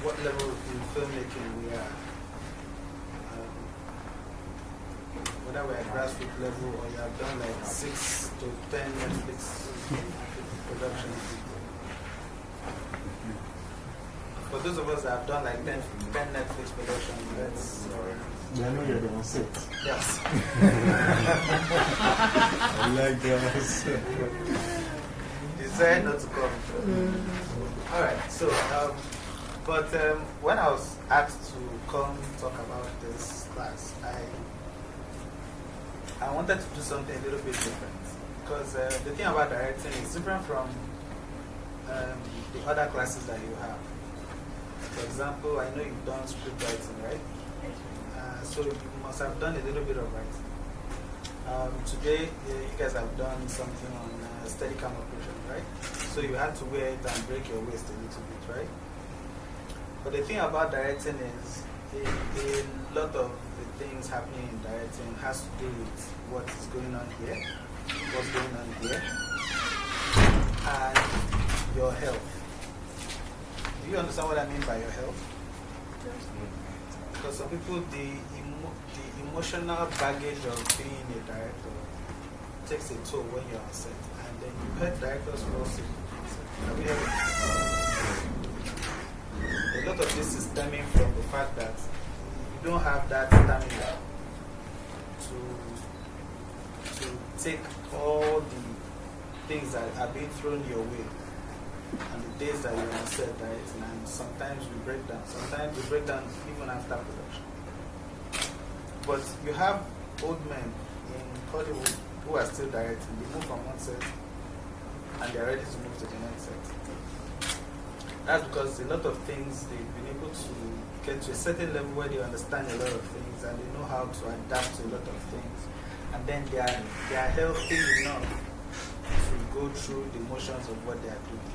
what level in filmmaking we are. Whether we're at grassroots level or you have done like 6 to 10 Netflix productions. For those of us that have done like 10 Netflix productions, that's... I know you're the one set. Yes. I like that. Decide not to come. Alright, so, when I was asked to come talk about this class, I wanted to do something a little bit different. Because the thing about directing is different from the other classes that you have. For example, I know you've done script writing, right? So you must have done a little bit of writing. Today, you guys have done something on Steadicam operation, right? So you had to wear it and break your waist a little bit, right? But the thing about directing is, a lot of the things happening in directing has to do with what is going on here, what's going on here, and your health. Do you understand what I mean by your health? Because some people, the emotional baggage of being a director takes a toll when you're on set. And then you heard directors fall sick. Have you heard it? A lot of this is stemming from the fact that you don't have that stamina to take all the things that are being thrown your way. And the days that you're on set, right? And sometimes we break down. Sometimes we break down even after production. But you have old men in Hollywood who are still directing. They move from one set and they're ready to move to the next set. That's because a lot of things they've been able to get to a certain level where they understand a lot of things and they know how to adapt to a lot of things. And then they are healthy enough to go through the motions of what they are doing.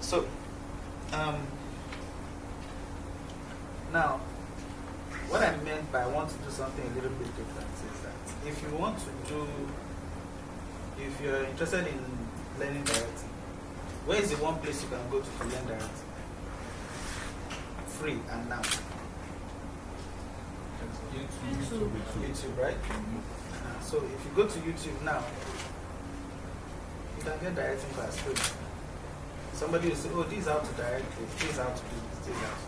So, now, what I meant by I want to do something a little bit different is that if you want to do, if you're interested in learning directing, where is the one place you can go to learn directing? Free and now. YouTube, right? So if you go to YouTube now, you can get directing class free. Somebody will say, oh, this is how to direct, this is how to do this, this is how to do.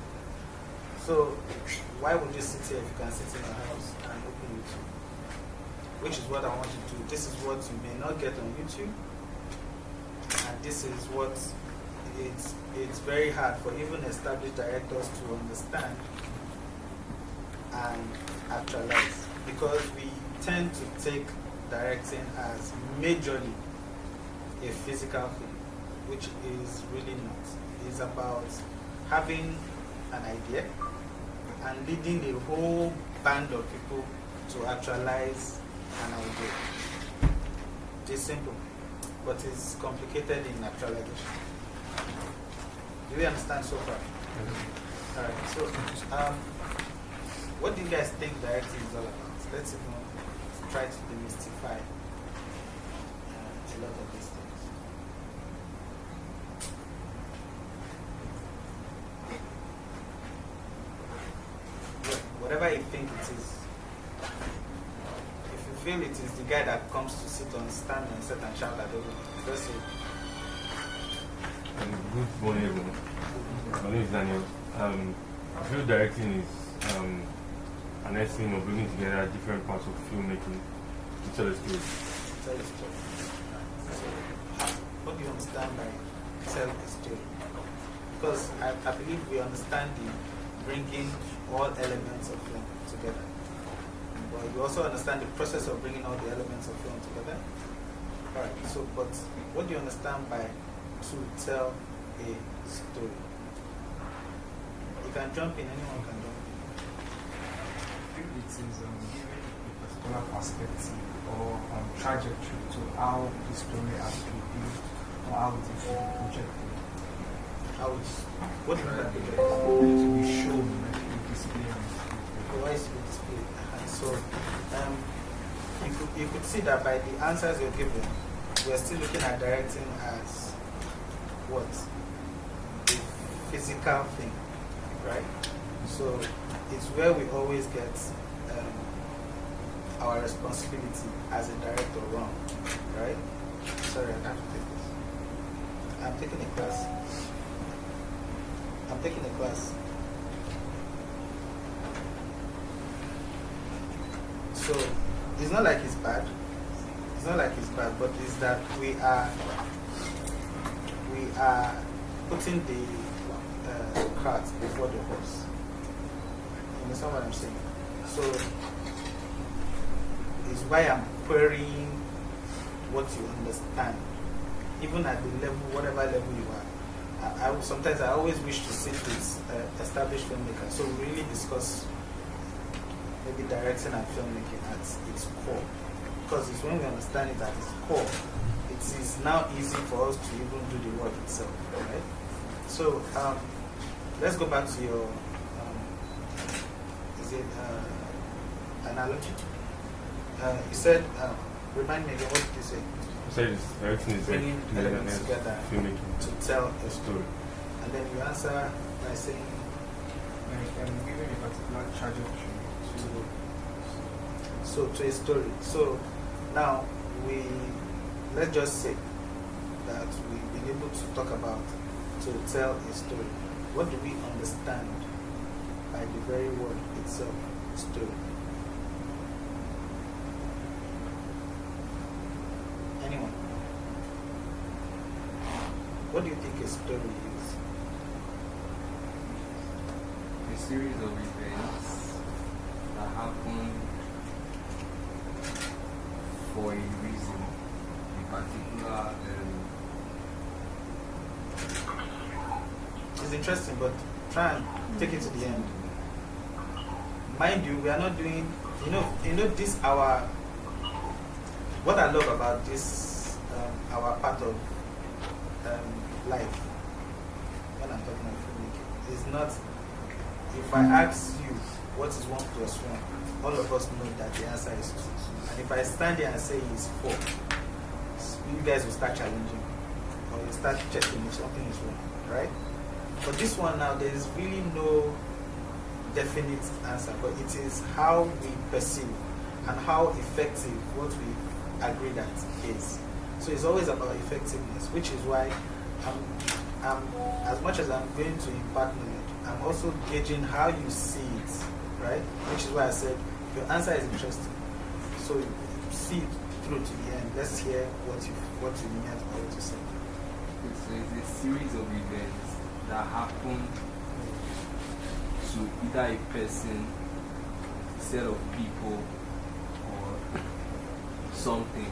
So, why would you sit here if you can sit in your house and open YouTube? Which is what I want you to do. This is what you may not get on YouTube. And this is what it's very hard for even established directors to understand and actualize. Because we tend to take directing as majorly a physical thing, which is really not. It's about having an idea and leading a whole band of people to actualize an idea. It's simple, but it's complicated in actualization. Do you understand so far? Alright, so what do you guys think directing is all about? Let's even try to demystify a lot of these things. Whatever you think it is, if you feel it is the guy that comes to sit on stand and set and shout at everyone, just say. Good morning, everyone. My name is Daniel. I feel directing is an essence of bringing together different parts of filmmaking to tell a story. Tell a story. So, what do you understand by tell a story? Because I believe we understand the bringing all elements of film together. But you also understand the process of bringing all the elements of film together. Alright, so, but what do you understand by to tell a story? You can jump in, anyone can jump in. I think it is giving a particular perspective or trajectory to how the story has to be built or how it is to be projected. How is what do you mean by project? To be shown, like to display on the screen. Why is it displayed? And so you could see that by the answers you're giving, we're still looking at directing as what? A physical thing, right? So it's where we always get our responsibility as a director wrong, right? Sorry, I have to take this. I'm taking a class. So it's not like it's bad. But it's that we are putting the cart before the horse. You understand what I'm saying? So it's why I'm querying what you understand, even at the level, whatever level you are. Sometimes I always wish to sit with established filmmakers, so we really discuss maybe directing and filmmaking at its core. Because it's when we understand it at its core, it is now easy for us to even do the work itself, right? So let's go back to your analogy. You said, remind me again, what did you say? I said everything is bringing elements together filmmaking to tell a story. And then you answer by saying, giving a particular trajectory to a story. So now let's just say that we've been able to talk about to tell a story. What do we understand by the very word itself, story? Anyone? What do you think a story is? A series of events that happen for a reason, in particular. It's interesting, but try and take it to the end. Mind you, we are not doing, this what I love about this, our part of life, when I'm talking about filmmaking, is not, if I ask you what is 1 plus 1, all of us know that the answer is 2. And if I stand there and say it's 4, you guys will start challenging, or you start checking if something is wrong, right? But this one now, there is really no definite answer, but it is how we perceive and how effective what we agree that is. So it's always about effectiveness, which is why I'm as much as I'm going to impart knowledge, I'm also gauging how you see it, right? Which is why I said your answer is interesting. So see it through to the end. Let's hear what you meant or what you said. So it's a series of events that happen to either a person, a set of people, or something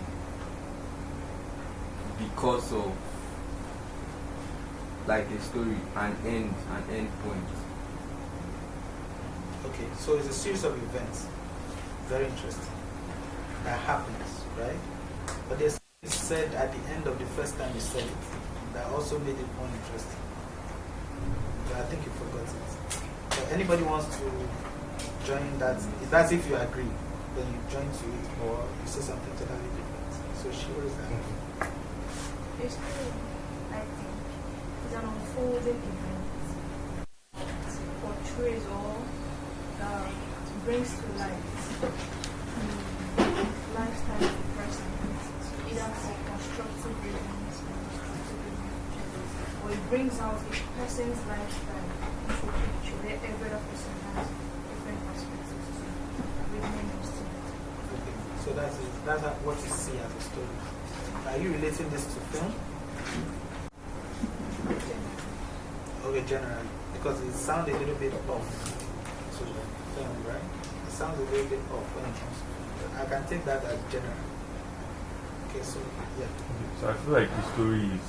because of, like a story, an end point. Okay, so it's a series of events. Very interesting. That happens, right? But there's said at the end of the first time you said it, that also made it more interesting. But I think you forgot it. So anybody wants to join that, that's if you agree, then you join to it, or you say something totally different. So she was that. History, I think, is an unfolding event that portrays or brings to light the lifestyle of the person, either for constructive reasons or destructive reasons, or it brings out a person's lifestyle into a picture where every other person has different perspectives to remain or see it. Okay, so that's what you see as a story. Are you relating this to film? Okay, generally. Because it sounds a little bit off to film, right? It sounds a little bit off when it comes to film. But I can take that as general. Okay, so, yeah. So I feel like the story is,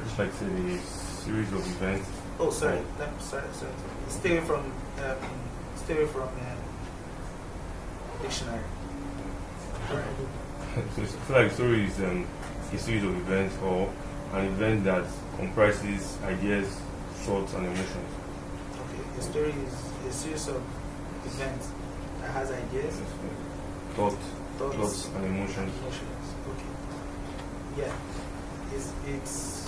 just like saying, a series of events. Oh, sorry. Sorry. Stay away from dictionary. So I feel like the story is a series of events or an event that comprises ideas, thoughts, and emotions. Okay, a story is a series of events that has ideas, thoughts and emotions. Okay. Yeah. It's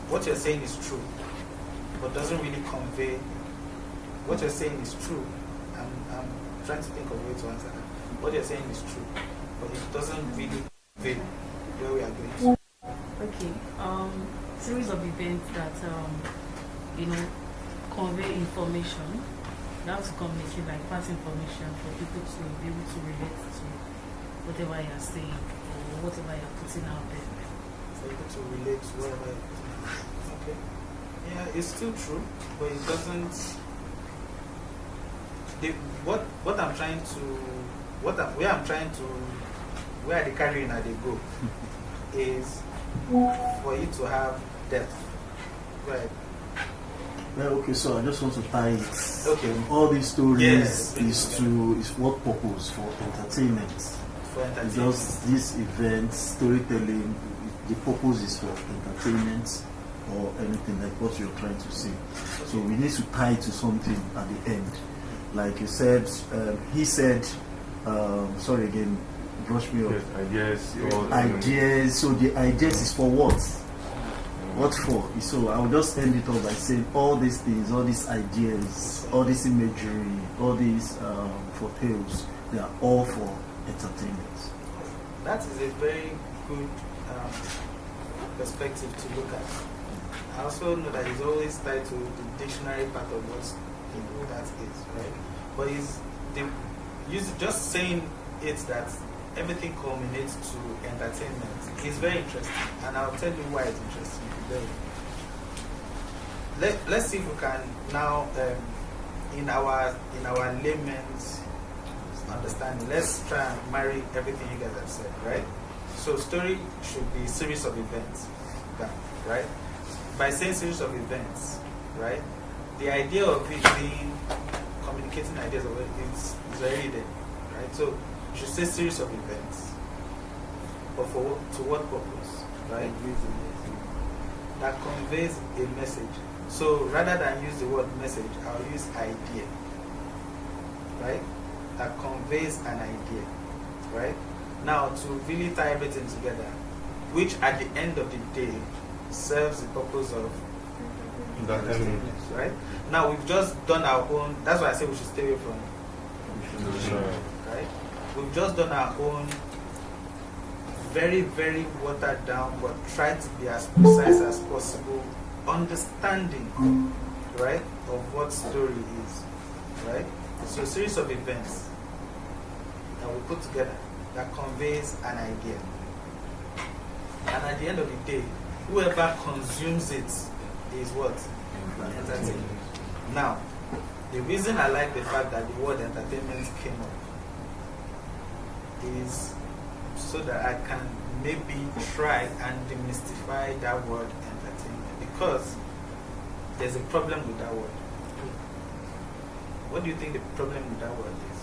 what you're saying is true. but doesn't really convey. What you're saying is true. I'm trying to think of a way to answer that. What you're saying is true, but it doesn't really convey where we are going. Okay. Series of events that convey information. You have to communicate, like pass information for people to be able to relate to whatever you're saying or whatever you're putting out there. For people to relate to whatever you're putting out. Okay. Yeah, it's still true, but it doesn't. What I'm trying to, where the carrying and they go, is for you to have depth. Right. Well, okay, so I just want to tie it. Okay. All these stories Yes. is what purpose? For entertainment. For entertainment. Just this event, storytelling, the purpose is for entertainment or anything like what you're trying to say. So we need to tie it to something at the end. Like you said, he said, sorry again, brush me off. Yes, Ideas. So the ideas is for what? What for? So I'll just end it off by saying all these things, all these ideas, all this imagery, all these foretales, they are all for entertainment. That is a very good perspective to look at. I also know that it's always tied to the dictionary part of what that is, right? But just saying it that everything culminates to entertainment is very interesting, and I'll tell you why it's interesting today. Let's see if we can now, in our layman's understanding, let's try and marry everything you guys have said, right? So story should be series of events, right? By saying series of events, right, the idea of it being communicating ideas of it is already there, right? So you should say series of events, but to what purpose, right? That conveys a message. So rather than use the word message, I'll use idea, right? That conveys an idea, right? Now, to really tie everything together, which at the end of the day serves the purpose of entertainment, right? Now, we've just done our own, that's why I say we should stay away from right? We've just done our own very, very watered down, but try to be as precise as possible understanding, right, of what story is, right? So a series of events that we put together that conveys an idea. And at the end of the day, whoever consumes it is what? Entertainment. Now, the reason I like the fact that the word entertainment came up is so that I can maybe try and demystify that word entertainment, because there's a problem with that word. What do you think the problem with that word is?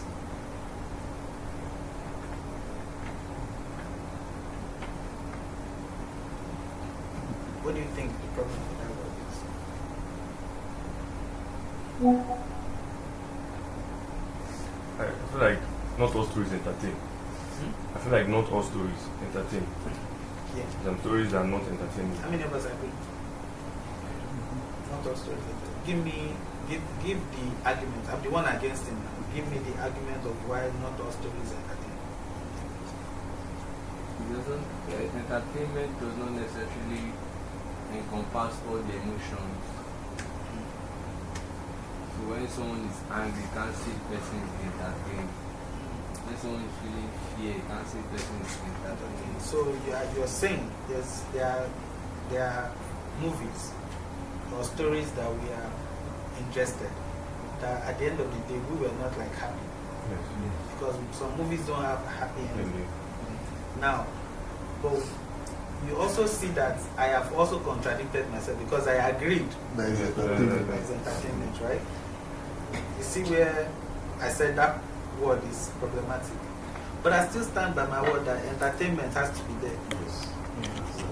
What do you think the problem with that word is? I feel like not all stories entertain. I feel like not all stories entertain. Yeah. Some stories are not entertaining. How many of us agree? Not all stories entertain. Give the argument. I'm the one against him now. Give me the argument of why not all stories entertain. Entertainment does not necessarily encompass all the emotions. So when someone is angry, you can't see the person is entertained. When someone is feeling fear, you can't see the person is entertained. So you're saying there are movies or stories that we are ingested that at the end of the day we were not like happy. Yes. Because some movies don't have a happy ending. Now, but you also see that I have also contradicted myself, because I agreed That is that entertainment. it's entertainment, right? You see where I said that word is problematic. But I still stand by my word that entertainment has to be there. Yes.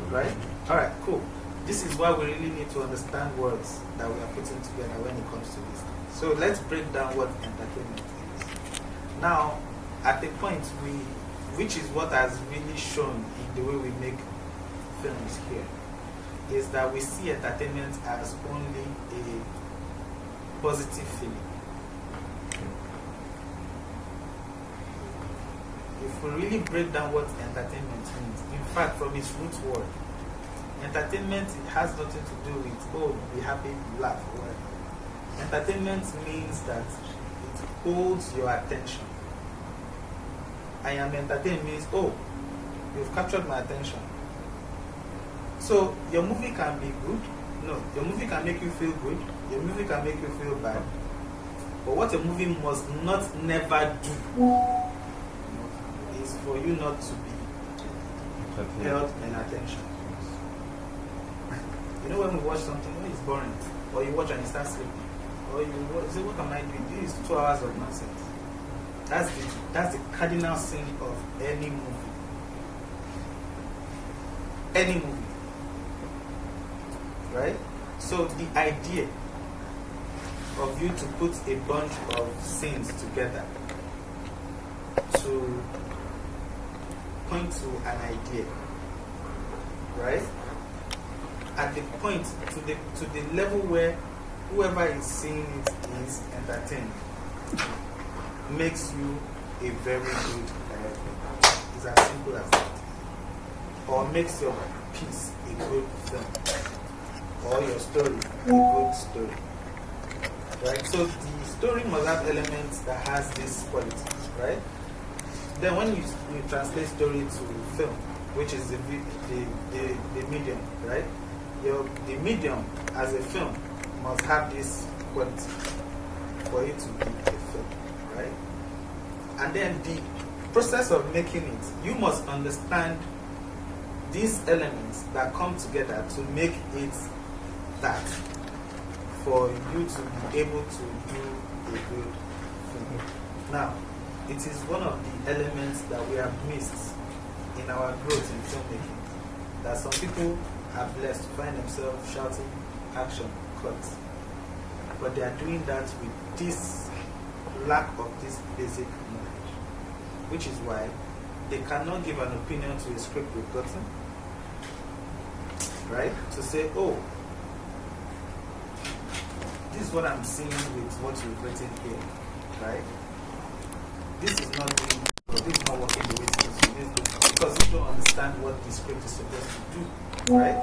Right? Alright, cool. This is why we really need to understand words that we are putting together when it comes to this. So let's break down what entertainment is. Now, at the point which is what has really shown in the way we make films here, is that we see entertainment as only a positive feeling. If we really break down what entertainment means, in fact, from its root word, entertainment, it has nothing to do with, oh, be happy, laugh, or whatever. Entertainment means that it holds your attention. I am entertained means, oh, you've captured my attention. So your movie can be good. No, your movie can make you feel good. Your movie can make you feel bad. But what a movie must never do is for you not to be held in attention. You know, when we watch something, when it's boring, or you watch and you start sleeping, or you say, what am I doing? This is 2 hours of nonsense. That's the cardinal sin of any movie. Any movie. Right? So the idea of you to put a bunch of scenes together to point to an idea, right? At the point, to the level where whoever is seeing it is entertained, makes you a very good director. It's as simple as that. Or makes your piece a good film. Or your story a good story. Right? So the story must have elements that has these qualities, right? Then when you translate story to film, which is the medium, right? The medium as a film must have this quality for it to be a film, right? And then the process of making it, you must understand these elements that come together to make it that, for you to be able to do a good film. Now, it is one of the elements that we have missed in our growth in filmmaking, that some people are blessed to find themselves shouting action, cuts, but they are doing that with this lack of this basic knowledge, which is why they cannot give an opinion to a script we've gotten, right? To say, oh, this is what I'm seeing with what you've written here, right? This is not doing, or this is not working the way it's supposed to do, because you don't understand what the script is supposed to do, right?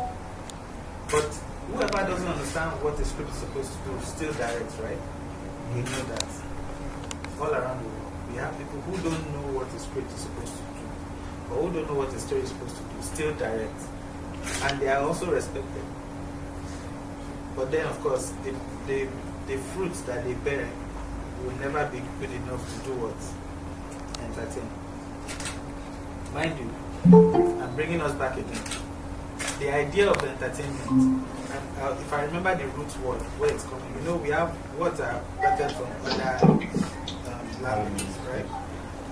But whoever doesn't understand what the script is supposed to do still directs, right? We know that. All around the world, we have people who don't know what the script is supposed to do, or who don't know what the story is supposed to do, still direct. And they are also respected. But then, of course, the fruits that they bear will never be good enough to do what? Entertain. Mind you, I'm bringing us back again. The idea of entertainment, and if I remember the root word, where it's coming, you know, we have words that are better from other languages, right?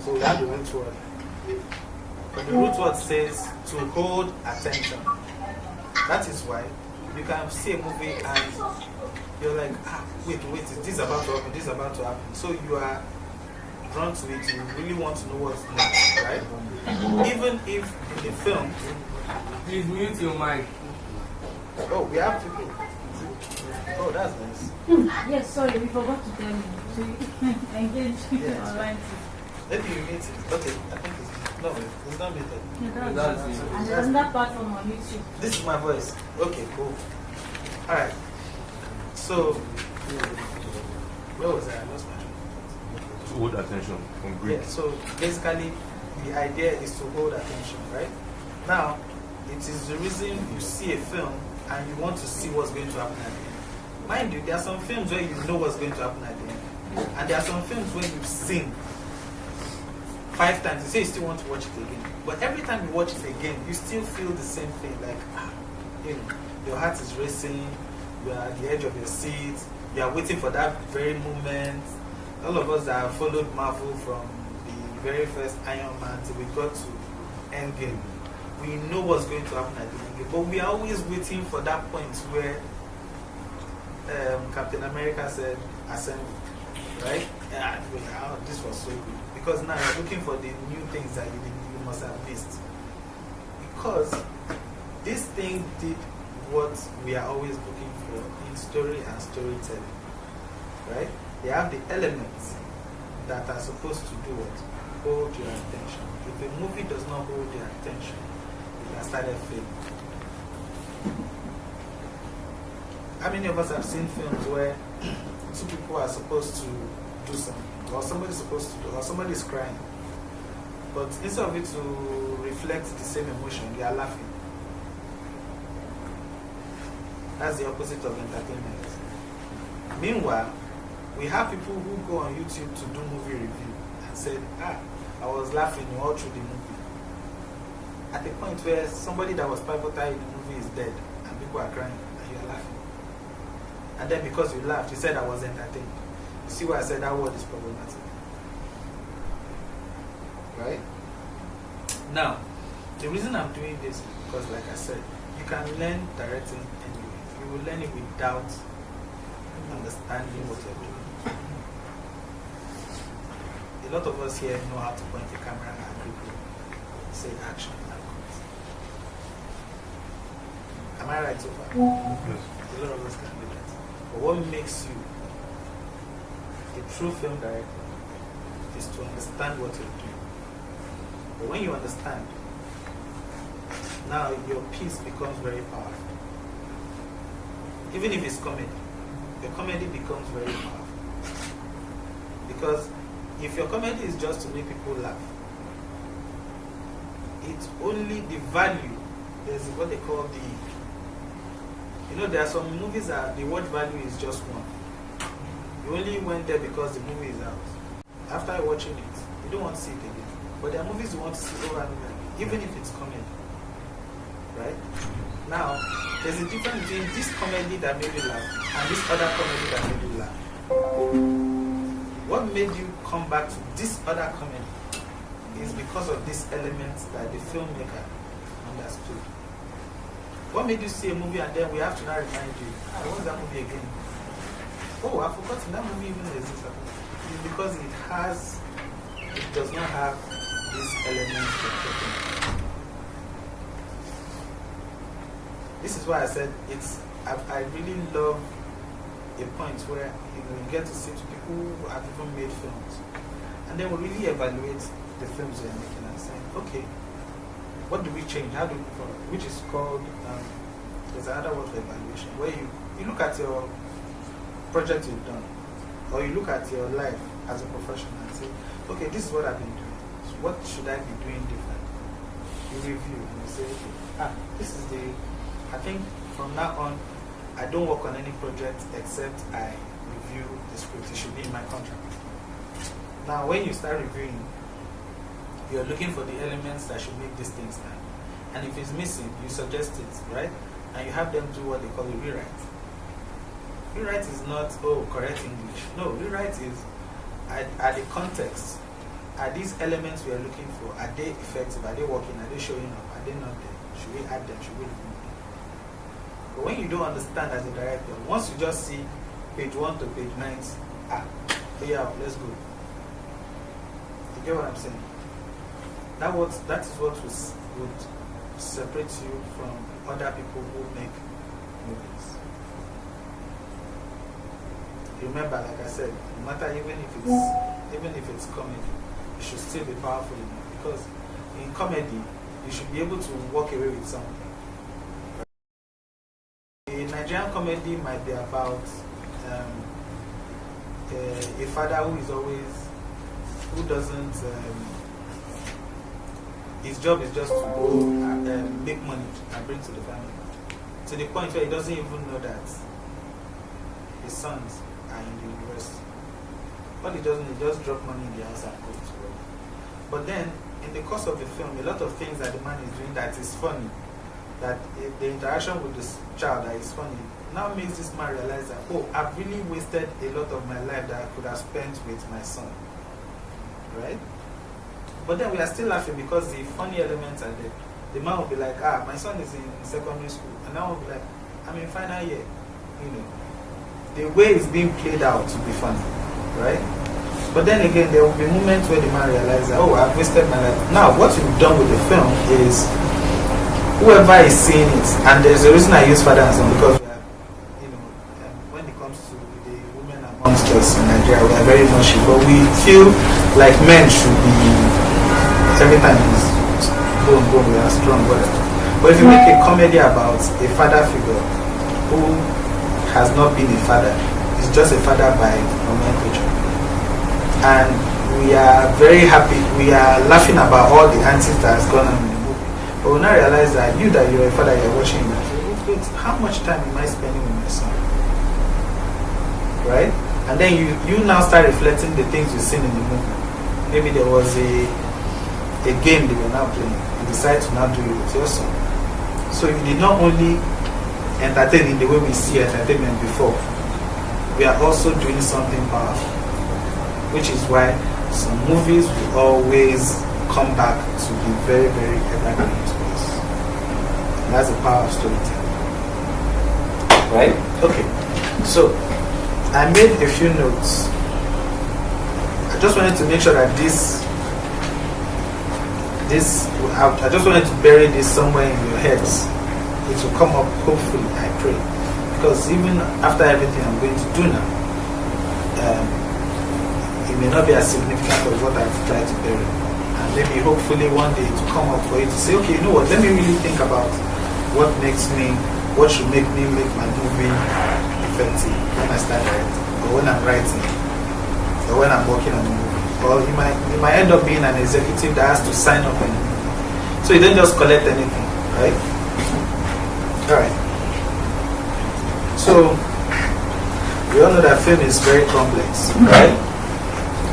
So we have the root word. But the root word says to hold attention. That is why you can see a movie and you're like, wait, is this about to happen? This is about to happen. So you are drawn to it. You really want to know what's next, right? Even if in the film, Please mute your mic. oh, we have people. Oh, that's nice. Yes, sorry, we forgot to tell you. So you engage Yes. online. Maybe you meet it. Okay, I think it's, no, it's not muted. Yeah, That's and it. there's another platform on YouTube. This is my voice. Okay, cool. Alright. So, where was I? I lost my train of thought. To hold attention from break. Yeah, so basically, the idea is to hold attention, right? Now, it is the reason you see a film and you want to see what's going to happen at the end. Mind you, there are some films where you know what's going to happen at the end. And there are some films where you've seen 5 times, you say you still want to watch it again. But every time you watch it again, you still feel the same thing. Like, you know, your heart is racing, you are at the edge of your seat, you are waiting for that very moment. All of us that have followed Marvel from the very first Iron Man till we got to Endgame, we know what's going to happen at the Endgame. But we are always waiting for that point where Captain America said, assemble, right? Yeah, this was so good. Because now you're looking for the new things that you must have missed. Because this thing did what we are always looking for in story and storytelling. right? They have the elements that are supposed to do what? Hold your attention. If a movie does not hold your attention, it has started failing. How many of us have seen films where two people are supposed to do something, or somebody's supposed to do, or somebody's crying, but instead of it to reflect the same emotion, they are laughing? That's the opposite of entertainment. Meanwhile, we have people who go on YouTube to do movie review and said, I was laughing all through the movie. At the point where somebody that was pivotal in the movie is dead and people are crying and you are laughing. And then because you laughed, you said I was entertained. You see why I said that word is problematic? Right? Now, the reason I'm doing this is because, like I said, you can learn directing anyway. You will learn it without understanding what you're doing. A lot of us here know how to point a camera at people, say action and cut. Am I right so far? Yes. A lot of us can do that. But what makes you a true film director is to understand what you're doing. But when you understand, now your piece becomes very powerful. Even if it's comedy, your comedy becomes very powerful. Because if your comedy is just to make people laugh, it's only the value. There's what they call there are some movies that the word value is just one. You only went there because the movie is out. After watching it, you don't want to see it again. But there are movies you want to see over and over again, even if it's comedy. Right? Now, there's a difference between this comedy that made you laugh and this other comedy that made you laugh. What made you come back to this other comedy is because of these elements that the filmmaker understood. What made you see a movie and then we have to now remind you, what was that movie again? Oh, I've forgotten that movie even exists. It's because it does not have these elements. This is why I said I really love a point where you get to see people who have even made films, and then we really evaluate the films they're making and saying, okay, what do we change? How do we move forward? Which is called, there's another word for evaluation, where you look at your project you've done, or you look at your life as a professional and say, okay, this is what I've been doing. So what should I be doing different? You review and you say, okay, I think from now on, I don't work on any project except I review the script. It should be in my contract. Now, when you start reviewing, you're looking for the elements that should make these things stand. And if it's missing, you suggest it, right? And you have them do what they call a rewrite. Rewrite is not, correct English. No, rewrite is, at the context, are these elements we are looking for, are they effective? Are they working? Are they showing up? Are they not there? Should we add them? Should we remove them? But when you don't understand as a director, once you just see page 1 to page 9, let's go. You get what I'm saying? That is what would separate you from other people who make movies. Remember, like I said, no matter even if it's comedy, it should still be powerful enough, because in comedy you should be able to walk away with something. A Nigerian comedy might be about a father who doesn't. His job is just to go and make money and bring to the family. To the point where he doesn't even know that his sons are in the university. What he doesn't, he just drop money in the house and go to work. But then, in the course of the film, a lot of things that the man is doing that is funny, that the interaction with this child that is funny, now makes this man realize that, I've really wasted a lot of my life that I could have spent with my son. Right? But then we are still laughing because the funny elements are there. The man will be like, my son is in secondary school. And I will be like, I'm in final year. The way it's being played out to be funny. Right? But then again, there will be moments where the man realizes, I've wasted my life. Now, what we've done with the film is, whoever is seeing it, and there's a reason I use father and son, because we are, when the comes to the women amongst us in Nigeria. We are very mushy, but we feel like men should be every time is boom, boom, we are strong, whatever. But if you make a comedy about a father figure who has not been a father, he's just a father by nomenclature, and we are very happy, we are laughing about all the antics that has gone on in the movie, but we now realize that you're a father, you're watching that. Wait, how much time am I spending with my son? Right? And then you now start reflecting the things you've seen in the movie. Maybe there was a game they were now playing. You decide to now do it with your son. So you did not only entertain in the way we see entertainment before, we are also doing something powerful, which is why some movies will always come back to be very, very evergreen to us. And that's the power of storytelling. Right? Okay. So I made a few notes. I just wanted to make sure that I just wanted to bury this somewhere in your heads. It will come up, hopefully, I pray. Because even after everything I'm going to do now, it may not be as significant as what I've tried to bury. And maybe, hopefully, one day it will come up for you to say, okay, you know what, let me really think about what should make me make my movie effective when I start directing, or when I'm writing, or when I'm working on a movie. Or you might end up being an executive that has to sign up on it. So you don't just collect anything, right? Alright. So we all know that film is very complex, right?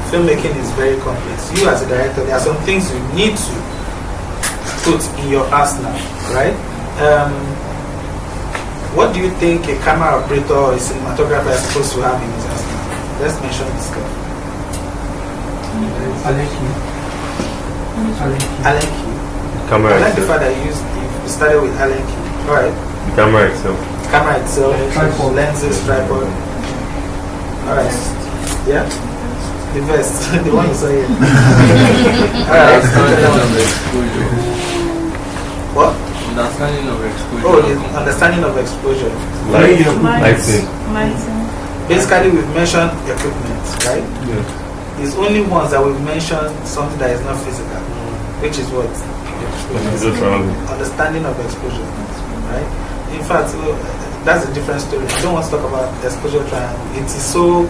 Filmmaking is very complex. You as a director, there are some things you need to put in your arsenal, right? What do you think a camera operator or a cinematographer is supposed to have in his arsenal? Let's mention this guy. Allen Key. Camera I like the itself. fact that you started with Allen Key. Alright. The camera itself. Camera itself, tripod, lenses, tripod. Alright. Yeah? The best. The one you saw here. Alright. What? Understanding of exposure. Oh, the understanding of exposure. Lighting. Basically, we've mentioned equipment, right? Yeah. It's only once that we've mentioned something that is not physical, which is what? Understanding of exposure, right? In fact, that's a different story. I don't want to talk about exposure triangle. It is so.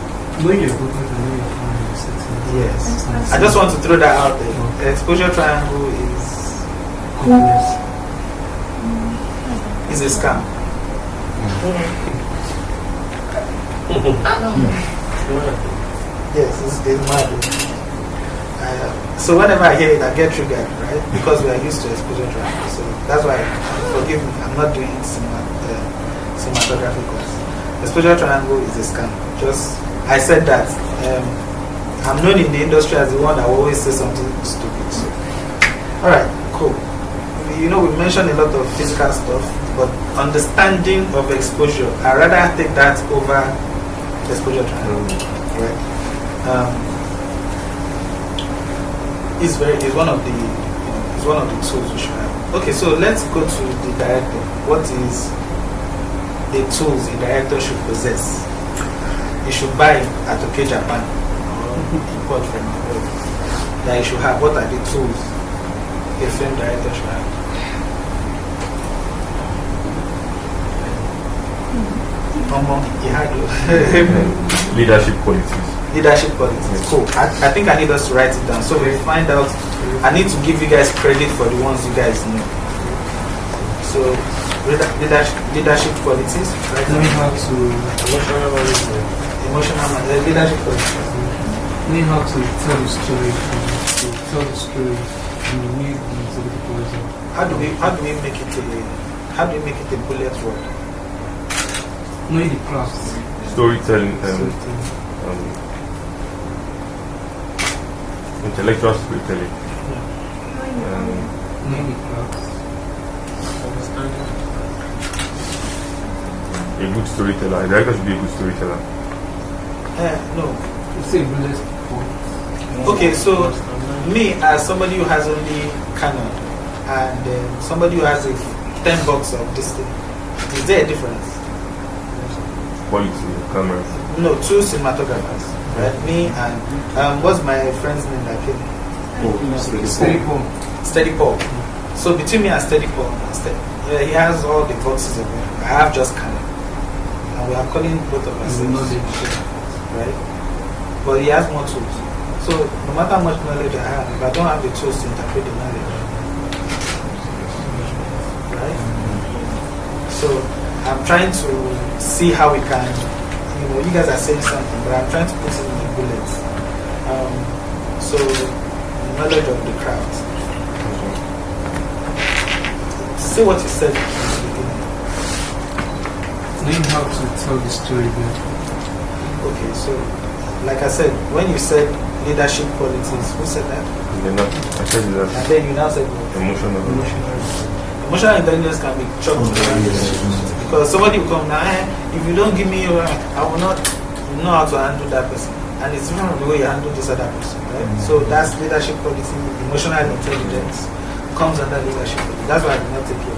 Yes. I just want to throw that out there. The exposure triangle is a scam. Yes, it's mad. So whenever I hear it, I get triggered, right? Because we are used to exposure triangle. So that's why, forgive me, I'm not doing cinematography course. Exposure triangle is a scam. I said that. I'm known in the industry as the one that will always say something stupid. So. Alright, cool. You know, we mentioned a lot of physical stuff, but understanding of exposure, I'd rather take that over exposure triangle. Right? Is one of the tools we should have. Okay, so let's go to the director. What is the tools a director should possess? He should buy at OK Japan or import from abroad. That he should have. What are the tools a film director should have? Leadership qualities. Leadership qualities. Cool. I think I need us to write it down. So we find out. I need to give you guys credit for the ones you guys know. So leadership qualities. Right? Knowing how to Emotional leadership qualities. knowing how to tell the story and you need the people. How do we make it a bullet word? Knowing the craft. Storytelling. Intellectual storytelling. Knowing the craft. A good storyteller. A director should be a good storyteller. No. You say bullet point. Okay, so me as somebody who has only Canon and somebody who has a 10 box of this thing, is there a difference? quality of cameras? No, 2 cinematographers. Right? Me and what's my friend's name that came? Steady Paul. So between me and Steady Paul, he has all the boxes of it. I have just Canon, and we are calling both of us right? But he has more tools. So no matter how much knowledge I have, if I don't have the tools to interpret the knowledge, right? So I'm trying to see how we can, you guys are saying something, but I'm trying to put it in the bullets. So the knowledge of the craft. Say what you said in the beginning. Knowing how to tell the story good. Okay, so like I said, when you said leadership qualities, who said that? I said that. And then you now said Emotional. Emotional intelligence can be chopped because somebody will come now, if you don't give me your I will not know how to handle that person. And it's different from the way you handle this other person, right? So that's leadership quality. Emotional intelligence comes under leadership. That's why I did not take it.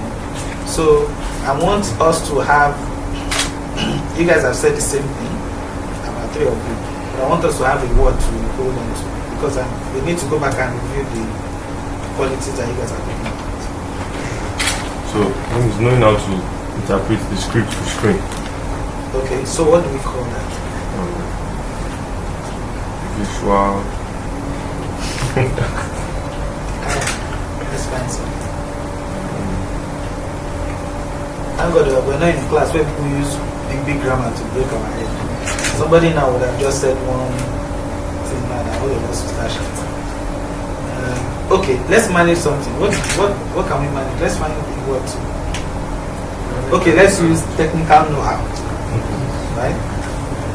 So I want us to have, you guys have said the same thing, about 3 of you, but I want us to have a word to hold on to, because we need to go back and review the qualities that you guys are talking about. So it's knowing how to interpret the script to screen. Okay, so what do we call that? Visual. Let's find something. Thank God we're not in class where people use big grammar to break our head. Somebody now would have just said one thing now that all of us will start shouting. Okay, let's manage something. What can we manage? Let's find the word to. Okay, let's use technical know-how. Right?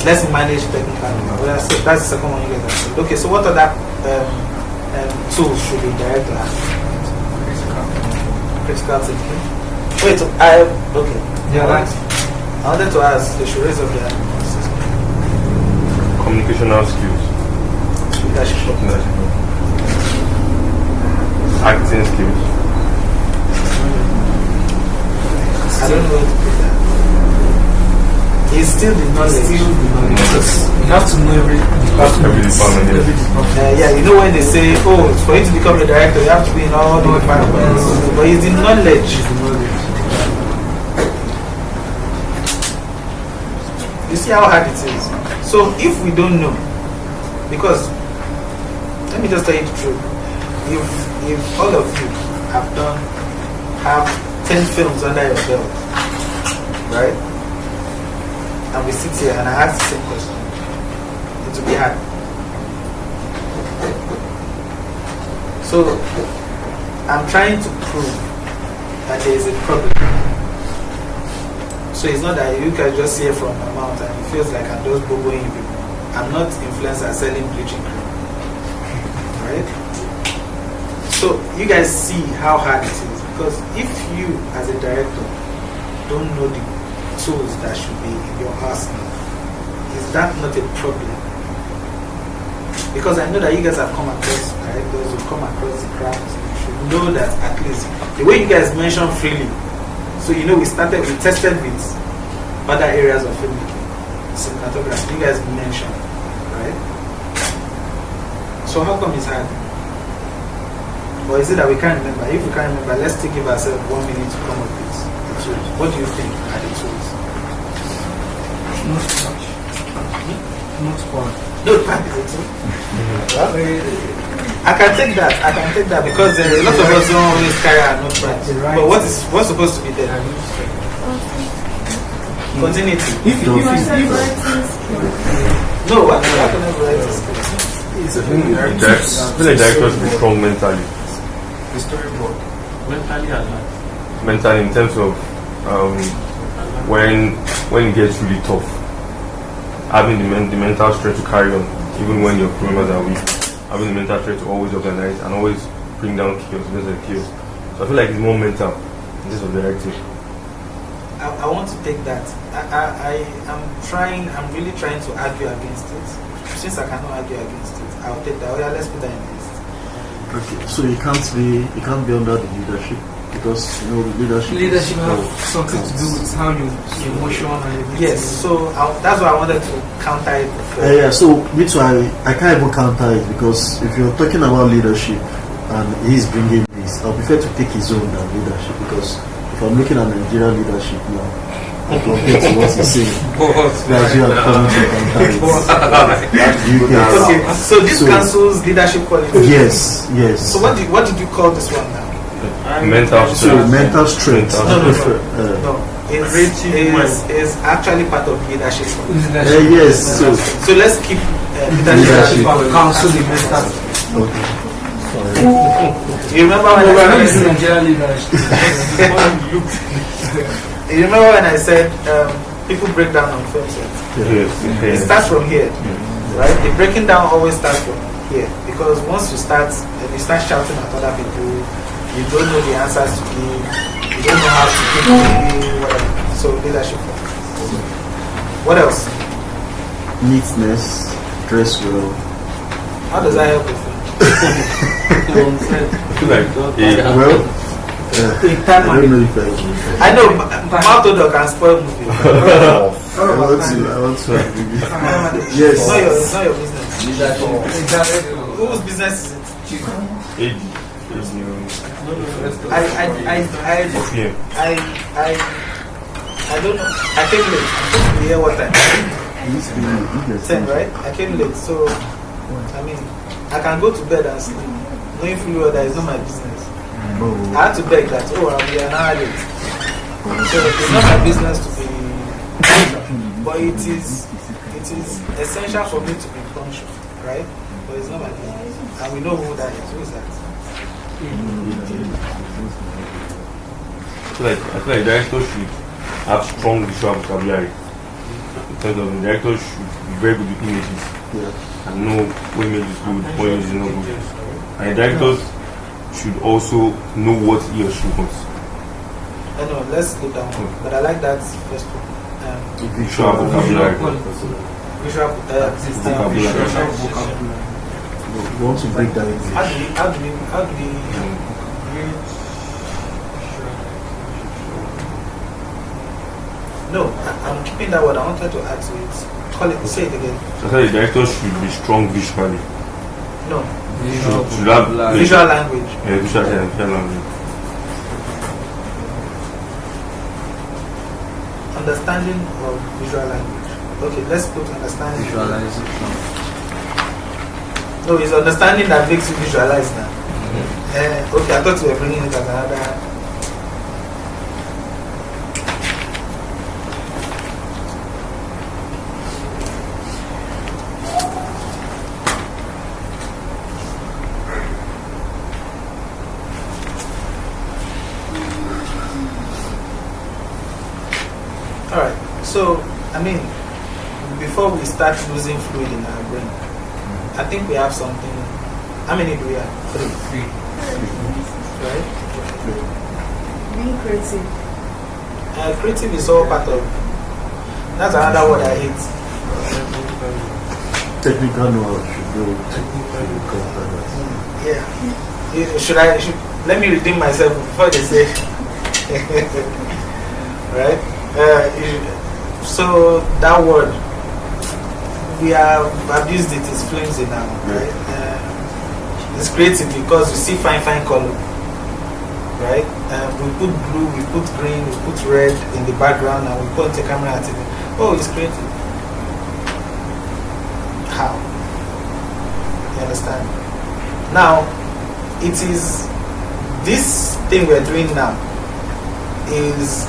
Let's manage technical know-how. Well, that's the second one you guys have said. Okay, so what other tools should the director have? Critical thinking. Wait, okay. Yeah, right. I wanted to ask, they should raise up their voices. Communicational skills. Leadership. Acting skills. I don't know where to put that. It's still the knowledge. You have to know every department. Yeah, you know when they say, oh, for you to become a director, you have to be in all the departments. But it's the knowledge. You see how hard it is. So if we don't know, because let me just tell you the truth. If all of you have 10 films under your belt, right? And we sit here and I ask the same question, it will be hard. So I'm trying to prove that there is a problem. So it's not that you can just hear from my mouth and it feels like I'm just boboing people. I'm not influencer selling bleaching cream. Right? So you guys see how hard it is. Because if you as a director don't know the tools that should be in your arsenal, is that not a problem? Because I know that you guys have come across directors who come across the craft. You should know that at least the way you guys mention freely. So we tested with other areas of filmmaking, cinematography. You guys mentioned, right? So how come it's hard? Or is it that we can't remember? If we can't remember, let's give ourselves 1 minute to come up with the tools. What do you think are the tools? Not much. Not fun. Notepad is a tool. I can take that because a lot of us don't always carry our notepad. But what's supposed to be there? Continuity. No, what can I write this? I feel like directors be strong mentally. The storyboard. Mentally alive. Mentally, in terms of when it gets really tough, having the mental strength to carry on, even when your members are weak, having the mental strength to always organize and always bring down chaos, chaos. So I feel like it's more mental in terms of directing. I want to take that. I'm really trying to argue against it. Since I cannot argue against it, I'll take that. Oh yeah, let's put that in the list. Okay, so it can't be under the leadership. because leadership. Leadership has something to do with how you emotion and everything. Yes, so that's why I wanted to counter it before. Yeah, so me too, I can't even counter it, because if you're talking about leadership and he's bringing this, I'll prefer to take his own than leadership, because if I'm looking at Nigerian leadership now, compared to what he's saying, Nigeria coming to counter it. Okay, so this cancels leadership qualities. Yes. So what did you call this one now? Mental So strength. mental strength. No. Is actually part of leadership. Yes. So let's keep leadership. Council the mental. Okay. Sorry. You remember when I said, Nigerian leadership. you remember when I said people break down on film sets? Yes. It starts from here, right? The breaking down always starts from here, because once you start shouting at other people, you don't know the answers to give, you don't know how to keep whatever. So leadership. What else? Neatness, dress well. How does that help with you? I feel like Well, I don't know if I know mouth odor can spoil movie. I want to agree. Yes. It's not your business. Whose business is it? age is new. I don't know. I came late. I'm supposed to be here what time? 10, right? I came late, so I mean, I can go to bed and sleep, knowing fully well that it's not my business. I had to beg that, I'll be an hour late. So it's not my business to be, but it is essential for me to be punctual, right? But it's not my business. And we know who that is. Who is that? I feel like directors should have strong visual vocabulary. In terms of the directors should be very good with images and know what image is good, what image is not good. And the directors should also know what he or she wants. I know, let's go down. But I like that first one. Visual vocabulary. Visual vocabulary. We want to break that in. How do we No, I'm keeping that word. I wanted to add to it. Say it again. So I said the directors should be strong visually. No. Should have Visual language. Yeah, visual language. Understanding of visual language. Okay, let's put understanding. Visualization. No, it's understanding that makes you visualize now. Okay, I thought you were bringing it as another. Alright, so, I mean, before we start losing fluid in our brain, I think we have something. How many do we have? 3. Right? Being creative. Creative is all part of. That's another word I hate. Technical knowledge should go to Yeah. Let me redeem myself before they say. Right? So that word, we have abused it, it's flimsy now, right? It's creative because you see fine color, right? We put blue, we put green, we put red in the background, and we point the camera at it. Oh, it's creative. How? You understand? Now, it is this thing we're doing now is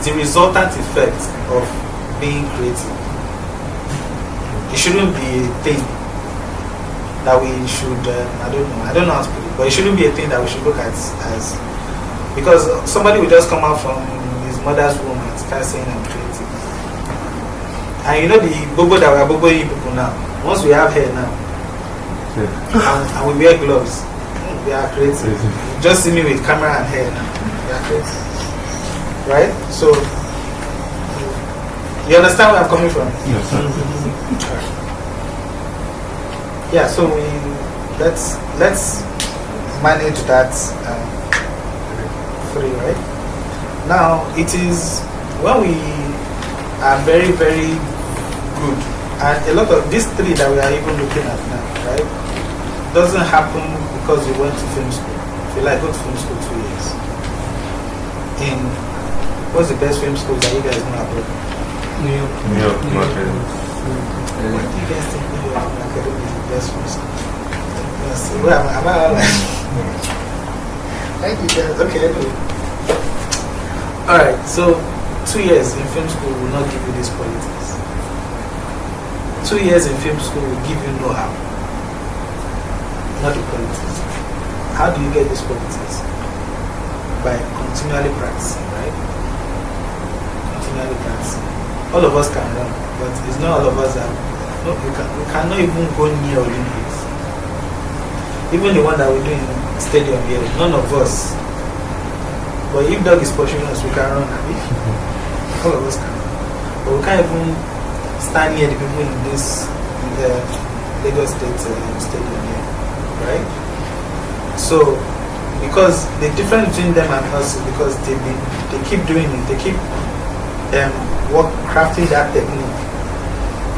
the resultant effect of being creative. It shouldn't be a thing that we should, I don't know how to put it, but it shouldn't be a thing that we should look at as, because somebody will just come out from his mother's womb and start saying I'm creative. And you know the bobo that we are boboing people now, once we have hair now, and we wear gloves, we are creative. You just see me with camera and hair now, we are creative. Right? So, you understand where I'm coming from? Yes, sir. Yeah, so let's manage that 3, right? Now, it is when we are very, very good, and a lot of these 3 that we are even looking at now, right, doesn't happen because you went to film school. If you like, go to film school 2 years. In what's the best film schools that you guys know about? New York market. What do you guys think New York market is the best film school? Yes, where am I like? Thank you guys. Okay, anyway. Alright, so 2 years in film school will not give you these qualities. 2 years in film school will give you know-how, not the qualities. How do you get these qualities? By continually practicing, right? Continually practicing. All of us can run, but it's not all of us that we cannot even go near Olympics. Even the one that we do in stadium here, none of us. But if dog is pursuing us, we can run. All of us can run. But we can't even stand near the people in this Lagos State stadium here, right? So, because the difference between them and us is because they keep doing it, they keep crafting that technique,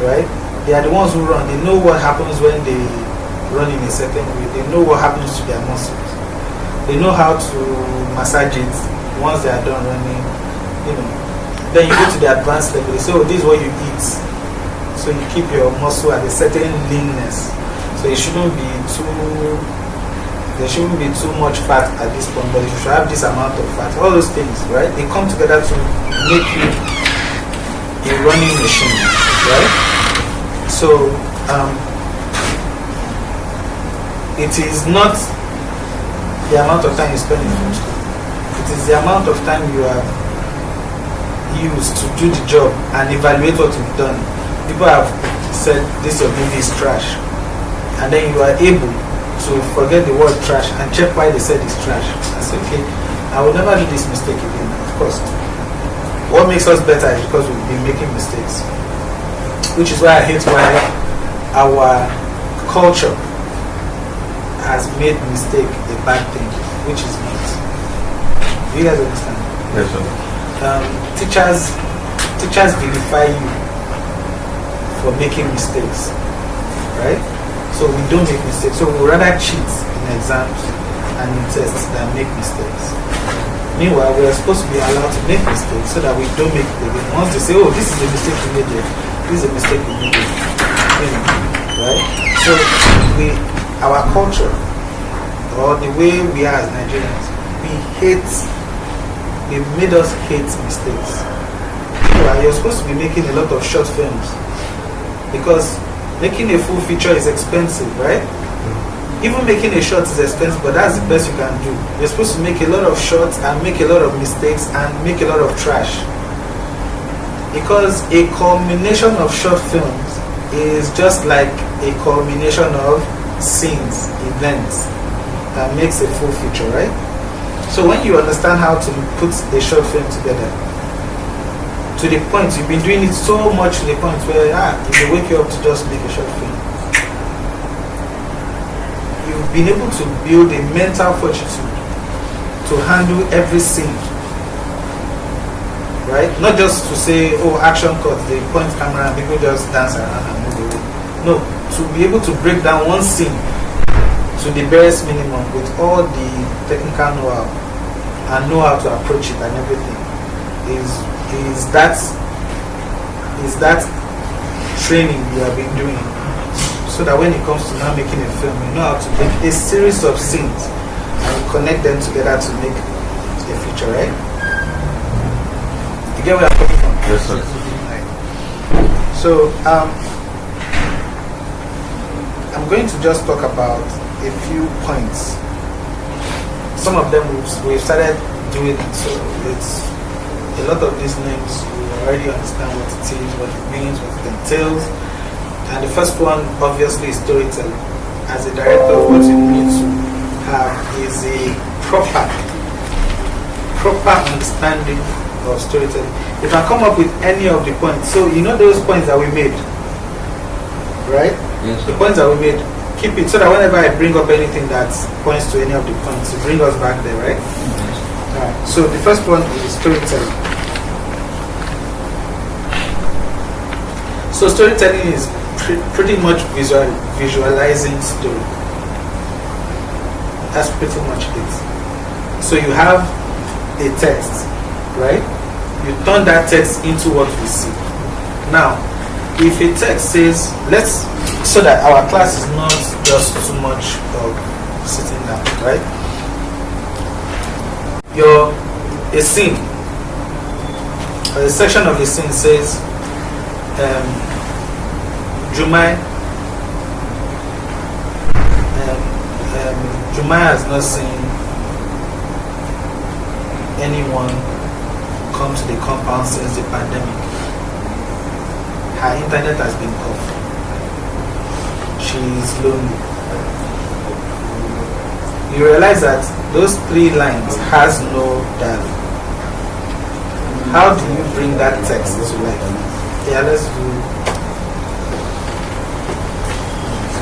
right? They are the ones who run. They know what happens when they run in a certain way. They know what happens to their muscles. They know how to massage it once they are done running. You know. Then you go to the advanced level. They say, "Oh, this is what you eat." So you keep your muscle at a certain leanness. So it shouldn't be too. There shouldn't be too much fat at this point, but you should have this amount of fat. All those things, right? They come together to make you a running machine, right? So, it is not the amount of time you spend in film school. It is the amount of time you have used to do the job and evaluate what you've done. People have said, this your movie is trash. And then you are able to forget the word trash and check why they said it's trash. I say, okay, I will never do this mistake again, of course. What makes us better is because we've been making mistakes. Which is why I hate why our culture has made mistake a bad thing, which is not. Do you guys understand? Yes, sir. Teachers vilify you for making mistakes, right? So we don't make mistakes. So we rather cheat in exams and in tests than make mistakes. Meanwhile, we are supposed to be allowed to make mistakes so that we don't make it again. Once they say, "Oh, this is a mistake you made there. This is a mistake you made there," you know, right? So our culture, or the way we are as Nigerians, they made us hate mistakes. Meanwhile, you're supposed to be making a lot of short films because making a full feature is expensive, right? Even making a short is expensive, but that's the best you can do. You're supposed to make a lot of shorts and make a lot of mistakes and make a lot of trash. Because a culmination of short films is just like a culmination of scenes, events that makes a full feature, right? So when you understand how to put a short film together, to the point, you've been doing it so much to the point where it will wake you up to just make a short film. You've been able to build a mental fortitude to handle every scene, right? Not just to say, "Oh, action cut, they point camera and people just dance around and move away." No, to be able to break down one scene to the barest minimum with all the technical know-how and know how to approach it and everything is that training you have been doing, so that when it comes to now making a film, you know how to make a series of scenes and connect them together to make a feature, right? You get where I'm coming from? Yes, sir. So I'm going to just talk about a few points. Some of them we've started doing it, so it's a lot of these names, you already understand what it is, what it means, what it entails. And the first one, obviously, is storytelling. As a director, what you need to have is a proper understanding of storytelling. If I come up with any of the points, so you know those points that we made, right? Yes, the points that we made, keep it so that whenever I bring up anything that points to any of the points, you bring us back there, right? Alright. So the first one is storytelling. So storytelling is pretty much visualizing story. That's pretty much it. So you have a text, right? You turn that text into what we see. Now, if a text says, so that our class is not just too much of sitting down, right? A scene, or a section of the scene says, Jumai has not seen anyone come to the compound since the pandemic. Her internet has been off. She is lonely. You realize that those 3 lines has no dialogue. How do you bring that text to life? Yeah, let's do.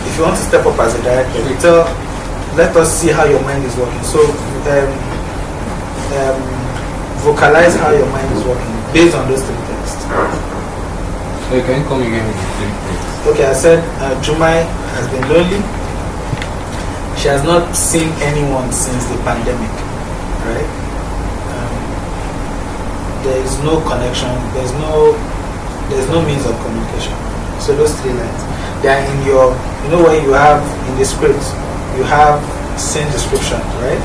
If you want to step up as a director, let us see how your mind is working. So, vocalize how your mind is working based on those 3 texts. So can you come again with the 3 texts? Okay, I said Jumai has been lonely. She has not seen anyone since the pandemic, right? There is no connection. There's no means of communication. So those 3 lines, they are in your. When you have in the script, you have scene description, right?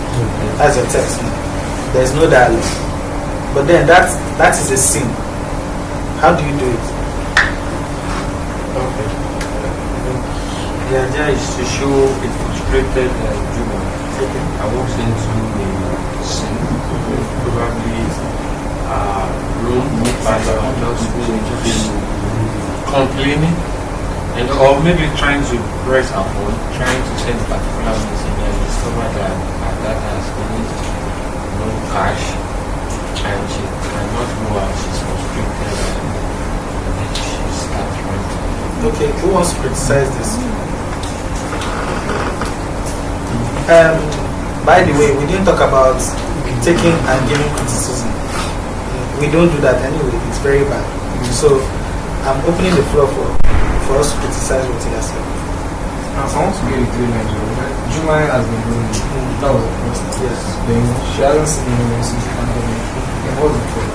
That's your text. There's no dialogue. But then that is a scene. How do you do it? Okay. The idea is to show a frustrated Juma. Okay. I walks into a scene, probably room by just complaining, or maybe trying to press her phone, trying to send a particular message, and discover that her data has finished, no cash, and she cannot go out. She's frustrated, and then she starts ranting. Okay, who wants to criticize this? By the way, we didn't talk about taking and giving criticism. We don't do that anyway. It's very bad. So I'm opening the floor for us to criticize what he has said. I want to get it clear, Juma has been doing it. That was the first thing. Yes. Then she hasn't seen anyone since the pandemic. It wasn't fair.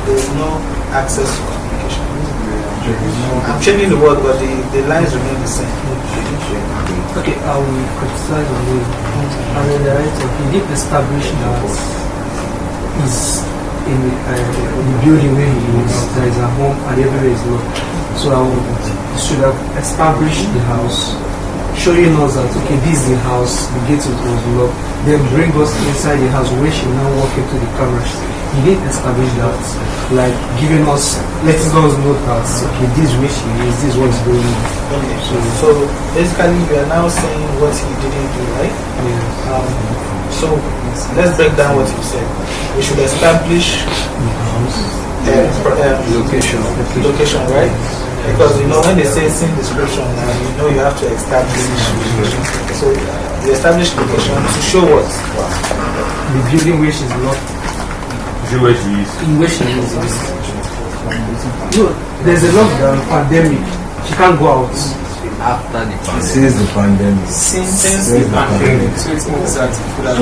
There is no access to communication. I'm changing the word, but the lines remain the same. Okay, I will criticize on you. As a director, he did establish that is in the building where he is, there is a home and everywhere is locked. So I should have established the house, showing us that, okay, this is the house, the gate was locked, then bring us inside the house where she now walk into the camera. He didn't establish that, like giving us, letting us know that, okay, this is where she is, this is what's going on. Okay, so basically you are now saying what he didn't do, right? Yeah. So let's break down what you said. We should establish location, right? Because when they say scene description, you have to establish location. So you establish location to show what? The building where she's locked. Where she is. In where she is. No, there's a lockdown pandemic. She can't go out. After the pandemic. Since the pandemic. Since the pandemic. So it means that it could have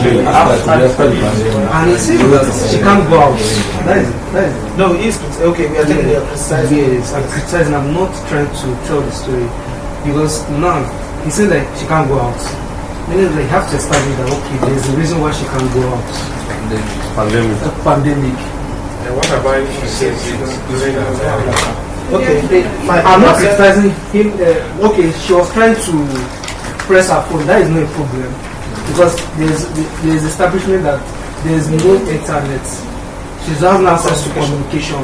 been after the pandemic. And it says that she can't go out. That is No, it's okay. We are taking the precise. Yes, I'm criticizing. I'm not trying to tell the story because now he said that she can't go out. Meaning they have to establish that okay, there's a reason why she can't go out. Pandemic. A pandemic. And what about if she says it's during her Okay, fine. I'm not criticizing him. Okay, she was trying to press her phone. That is not a problem because there's establishment that there's no internet. She doesn't have access to communication.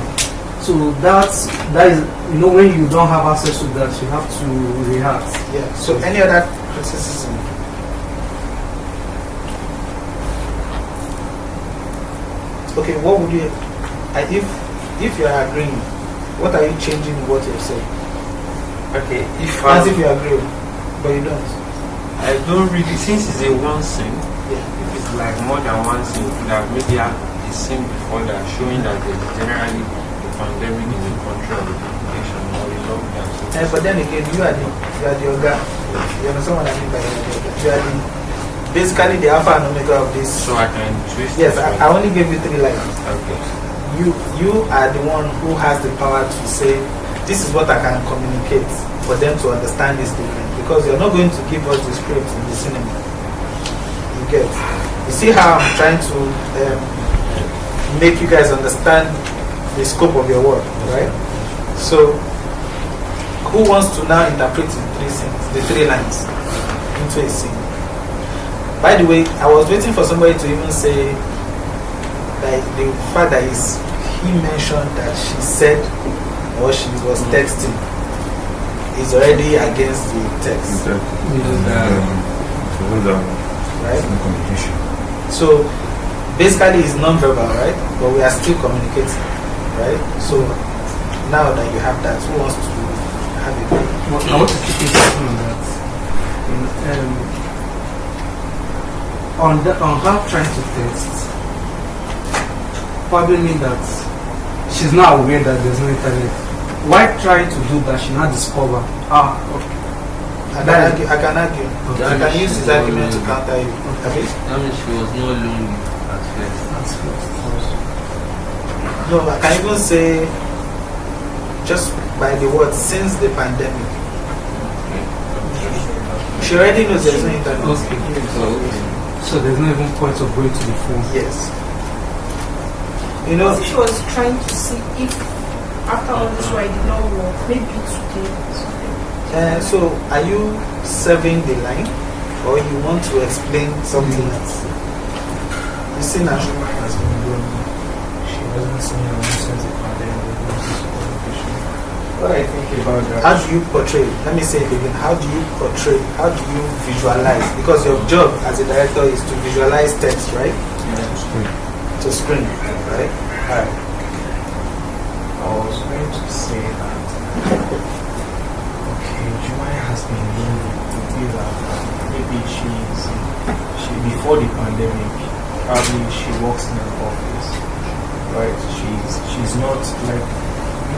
So that is when you don't have access to that, you have to react. Yeah. So any other criticism? Okay, what would you, if you are agreeing, what are you changing in what you're saying? Okay, As if you agree. but you don't. I don't really, since it's a one scene, Yeah. if it's like more than one scene, we could have maybe had a scene before that showing that there's generally the pandemic in the country or the population or the lockdown. So But then again, you are the yoga. You understand what I mean by yoga? You are the basically the alpha and omega of this. so I can twist Yes, it. I only gave you 3 lines. Okay. You are the one who has the power to say this is what I can communicate for them to understand this different, because you're not going to give us the script in the cinema. You get? You see how I'm trying to make you guys understand the scope of your work, right? So, who wants to now interpret the 3 lines into a scene? By the way, I was waiting for somebody to even say that the fact that he mentioned that she said or she was texting is already against the text. Right? communication. So basically it's non-verbal, right? But we are still communicating, right? So now that you have that, who wants to have it? Well, I want to keep insisting on that. On her trying to text, probably mean that she's not aware that there's no internet. Why trying to do that? She not discover. Okay. I can argue. I can use this argument to counter you. Okay? That means she was not lonely at first. That's first. No, I can even say, just by the word, since the pandemic, she already knows there's no internet. So there's no even point of going to the phone. Yes. You know, She was trying to see if after all this while it did not work, maybe today. so are you serving the line or you want to explain something else? You see now? She has been doing. She wasn't seeing her since the pandemic. What I think about that. How do you portray? Let me say it again. How do you portray? How do you visualize? Because your job as a director is to visualize text, right? To screen, right? Alright. I was going to say that, okay, Jumai has been doing that maybe she before the pandemic, probably she works in an office, right? She's not like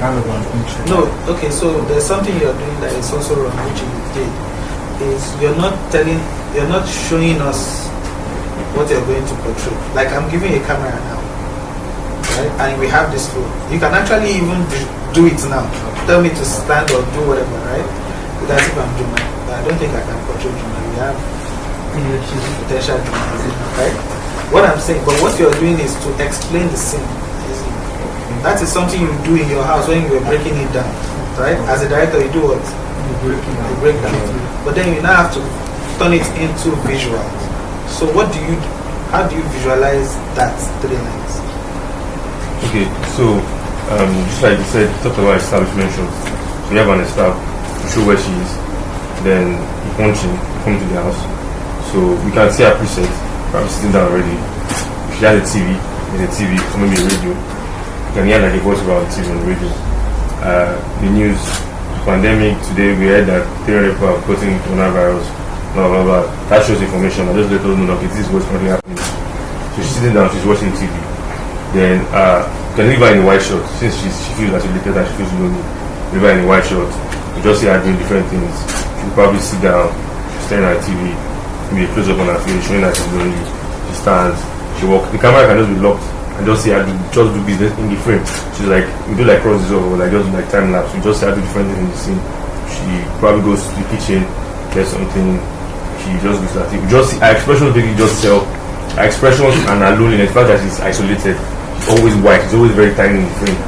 kind of an introvert. No, okay, so there's something you're doing that is also wrong, which you did. Is you're not showing us what you're going to portray. Like I'm giving you a camera now, right? And we have this phone. You can actually even do it now. Tell me to stand or do whatever, right? That's if I'm doing but I don't think I can portray Juma. We have potential Juma, right? What I'm saying, but what you're doing is to explain the scene. That is something you do in your house when you are breaking it down, right? As a director, you do what? You break down. But then you now have to turn it into visual. So how do you visualize that 3 lines? Okay, so just like you said, you talked about establishment shots. So you have an staff, you show where she is, then you punch in, you come to the house. So we can see her preset, probably sitting down already. If she has a TV, there's a TV, or maybe a radio. You can hear like a voice about the TV on the radio. The news, the pandemic, today we heard that 300 people are getting coronavirus, blah blah blah. That shows information. I just let us know that this is what's currently happening. So she's sitting down, she's watching TV. Then you can leave her in a white shirt since she feels isolated and she feels lonely. Leave her in a white shirt. You just see her doing different things. She'll probably sit down, she's staring at TV, maybe a close up on her face, showing that she's lonely. She stands, she walks. The camera can just be locked and just see her just do business in the frame. She's like, we do like crosses or like just do like time lapse. We just see her do different things in the scene. She probably goes to the kitchen, gets something. She just goes to that TV. Just see her expressions basically just tell her expressions and her loneliness. The fact that she's isolated, she's always white, she's always very tiny in the frame.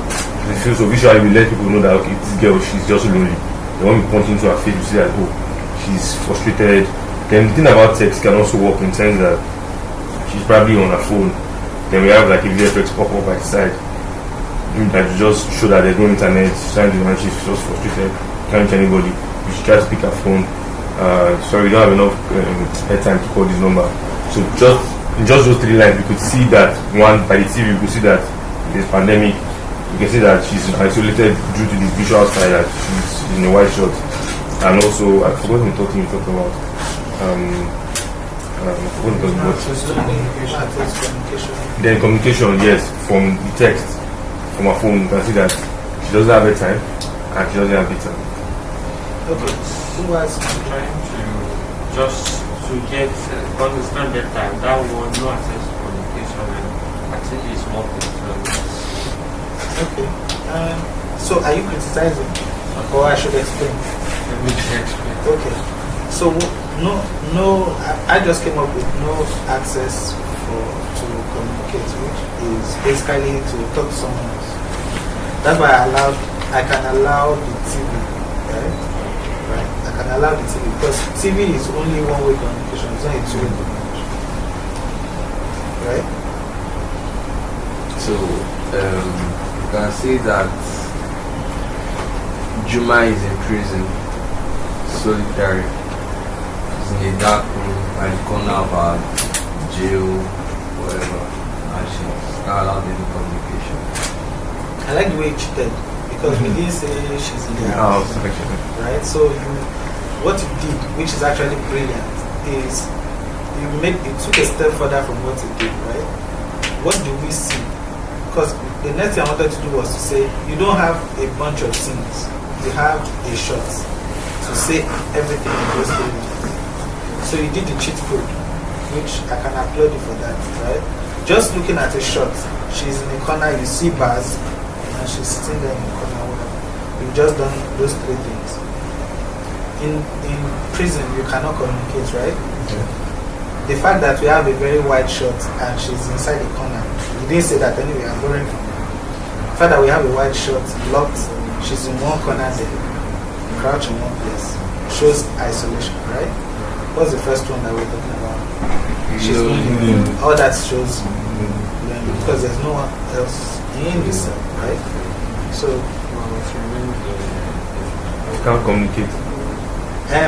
So visually we let people know that okay, this girl, she's just lonely. They want me pointing into her face, you see that oh, she's frustrated. Then the thing about text can also work in terms that she's probably on her phone. Then we have like a VFX pop up by the side. That just show that there's no internet, she's trying to and she's just frustrated, can't reach anybody. You should try to pick her phone. Sorry, we don't have enough airtime to call this number. So in just those 3 lines, we could see that one by the TV, we could see that there's pandemic. You can see that she's isolated due to the visual style that she's in a white shirt. And also, I forgot the third thing we talked about. I forgot the third Communication. Then communication, yes, from the text, from her phone, you can see that she doesn't have a time and she doesn't have the time. Okay. Who was Trying to just to get understand that time. That one, no access to communication, and I think it's more concerned. okay? So are you criticizing, or I should explain? Let me explain. Okay. So no. I just came up with no access to communicate, which is basically to talk to someone else. That's why I can allow the TV, right? Right. I can allow the TV because TV is only one-way communication. It's not a two-way communication, right? So you can see that Juma is in prison, solitary. She's in a dark room at the corner of her jail, whatever, and she's not allowed any communication. I like the way you cheated because we didn't say she's in the house, right? So what you did, which is actually brilliant, is you took a step further from what you did, right? What do we see? Because the next thing I wanted to do was to say you don't have a bunch of scenes, you have a shot to say everything in those 3 minutes. So you did the cheat code, which I can applaud you for that, right? Just looking at a shot, she's in a corner, you see bars, and she's sitting there in the corner. You've just done those 3 things. In prison, you cannot communicate, right? Yeah. The fact that we have a very wide shot and she's inside the corner, you didn't say that anyway, I'm borrowing from you. The fact that we have a wide shot, locked, she's in one corner there, crouched in one place, shows isolation, right? What's the first one that we're talking about? She's lonely. All that shows lonely because there's no one else in the cell, right? So, You can't communicate.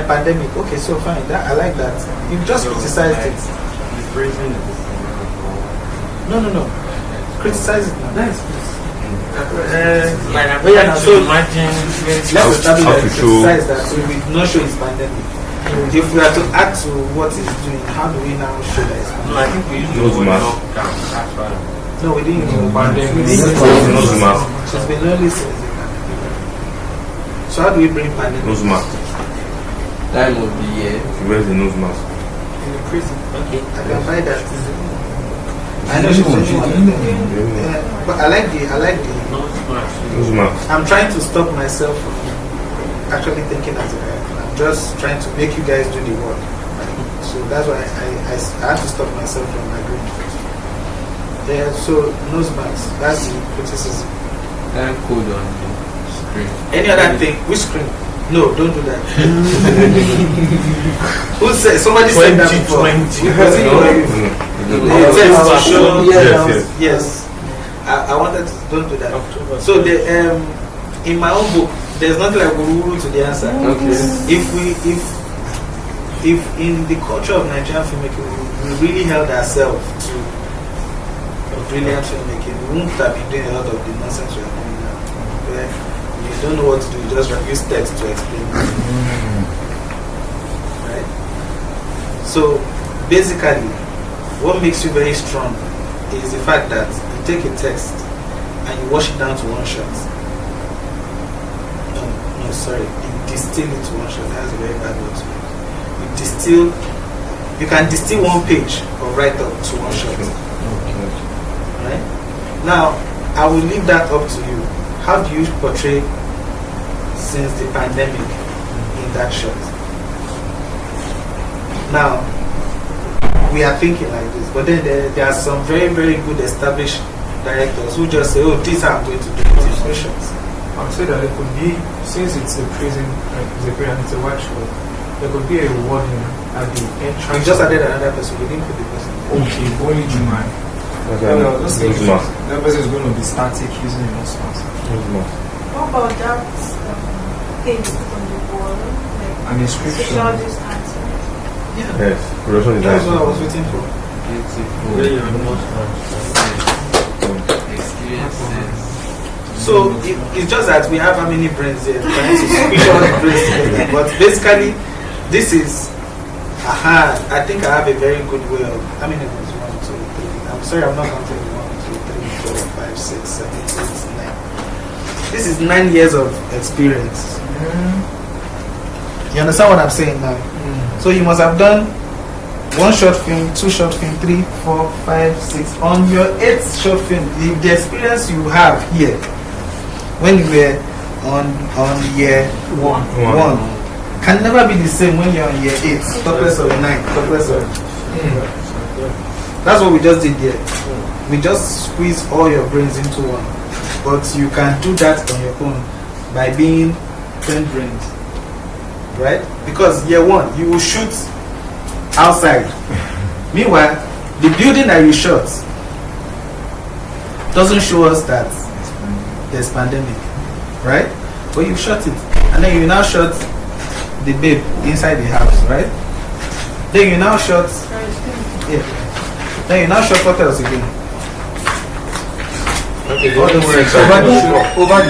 pandemic, okay, so fine, I like that. You've just criticized it. No. Criticize it now. So Imagine. let's establish that criticize that so we not show it's pandemic. If we are to add to what it's doing, how do we now show that it's No, I think we used to Nose mask. That's why. No, we didn't use Pandemic. we didn't use Nose mask. She's been lonely since the pandemic. So how do we bring pandemic? Nose mask. Time of the year. She wears the nose mask. In the prison. Okay, I can buy that. I know she's only one. Yeah, but I like the Nose mask. I'm trying to stop myself from actually thinking as a guy. I'm just trying to make you guys do the work. So that's why I had to stop myself from agreeing. Yeah, so nose mask, that's the criticism. Time code on the screen. Any other thing? Which screen? No, don't do that. Who said? Somebody said that before. Was it you? It says to show. Yes. I wanted to, don't do that. So the in my own book, there's nothing like Guru to the answer. Okay. If in the culture of Nigerian filmmaking we really held ourselves to brilliant filmmaking, we wouldn't have been doing a lot of the nonsense we are doing now. Where you don't know what to do, you just use text to explain. Right? So basically, what makes you very strong is the fact that you take a text and you wash it down to one shot. No, sorry. You distill it to one shot. That's a very bad word to use. You can distill one page of write-up to one shot. Right? Now, I will leave that up to you. How do you portray since the pandemic in that shot? Now, we are thinking like this, but then there are some very, very good established directors who just say, oh, this is how I'm going to do it in two shots. I would say that it could be, since it's a prison, it's a white shot, there could be a warning at the entrance. We just added another person, we didn't put the person. Okay, only Juman. That person is going to be static using a nose mask. What about that thing you put on the wall? Like An inscription. social distancing. Yes. Production is That's what I nice. was waiting for. Beautiful. Really, I'm not Experiences. So it's just that we have how many brains here, trying to squish all the brains together. But basically, this is, I think I have a very good way of, how many was 1, 2, 3, I'm sorry I'm not counting 1, 2, 3, 4, 5, 6, 7, 8, 9. This is 9 years of experience. You understand what I'm saying now? So you must have done 1 short film, 2 short film, 3, 4, 5, 6. On your 8th short film, the experience you have here, when you were on year 1, can never be the same when you're on year 8, topless or 9, topless or. That's what we just did here. We just squeeze all your brains into one. But you can do that on your own by being 10 brains. Right? Because year 1, you will shoot outside. Meanwhile, the building that you shot doesn't show us that there's pandemic. Right? But you shot it. And then you now shot the babe inside the house, right? Then you now shot. Yeah. Then you now shot what else again? Okay, over the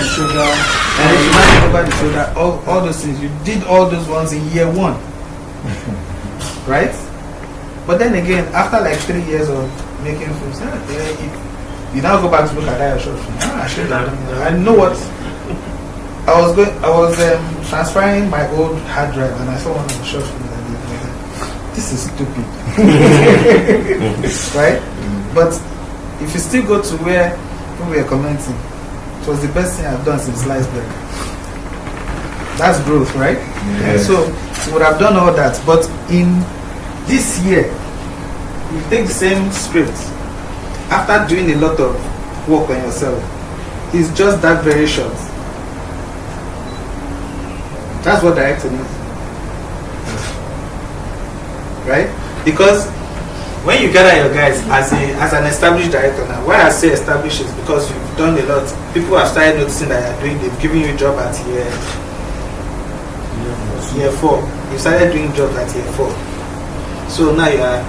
shoulder. And then you now over the shoulder. All those things. You did all those ones in year 1. Right? But then again, after like 3 years of making films, you now go back to look at that short film. I should have done that. I know what. I was transferring my old hard drive and I saw one of the short films and I did. This is stupid. Right? But if you still go to where people were commenting, it was the best thing I've done since sliced bread. That's growth, right? Yeah. So you would have done all that. But in this year, you take the same script after doing a lot of work on yourself. It's just that very short. That's what directing is. Right? Because when you gather your guys as an established director now, why I say established is because you've done a lot. People have started noticing that you're doing, they've given you a job at year 4. You started doing jobs at year 4. So now you are,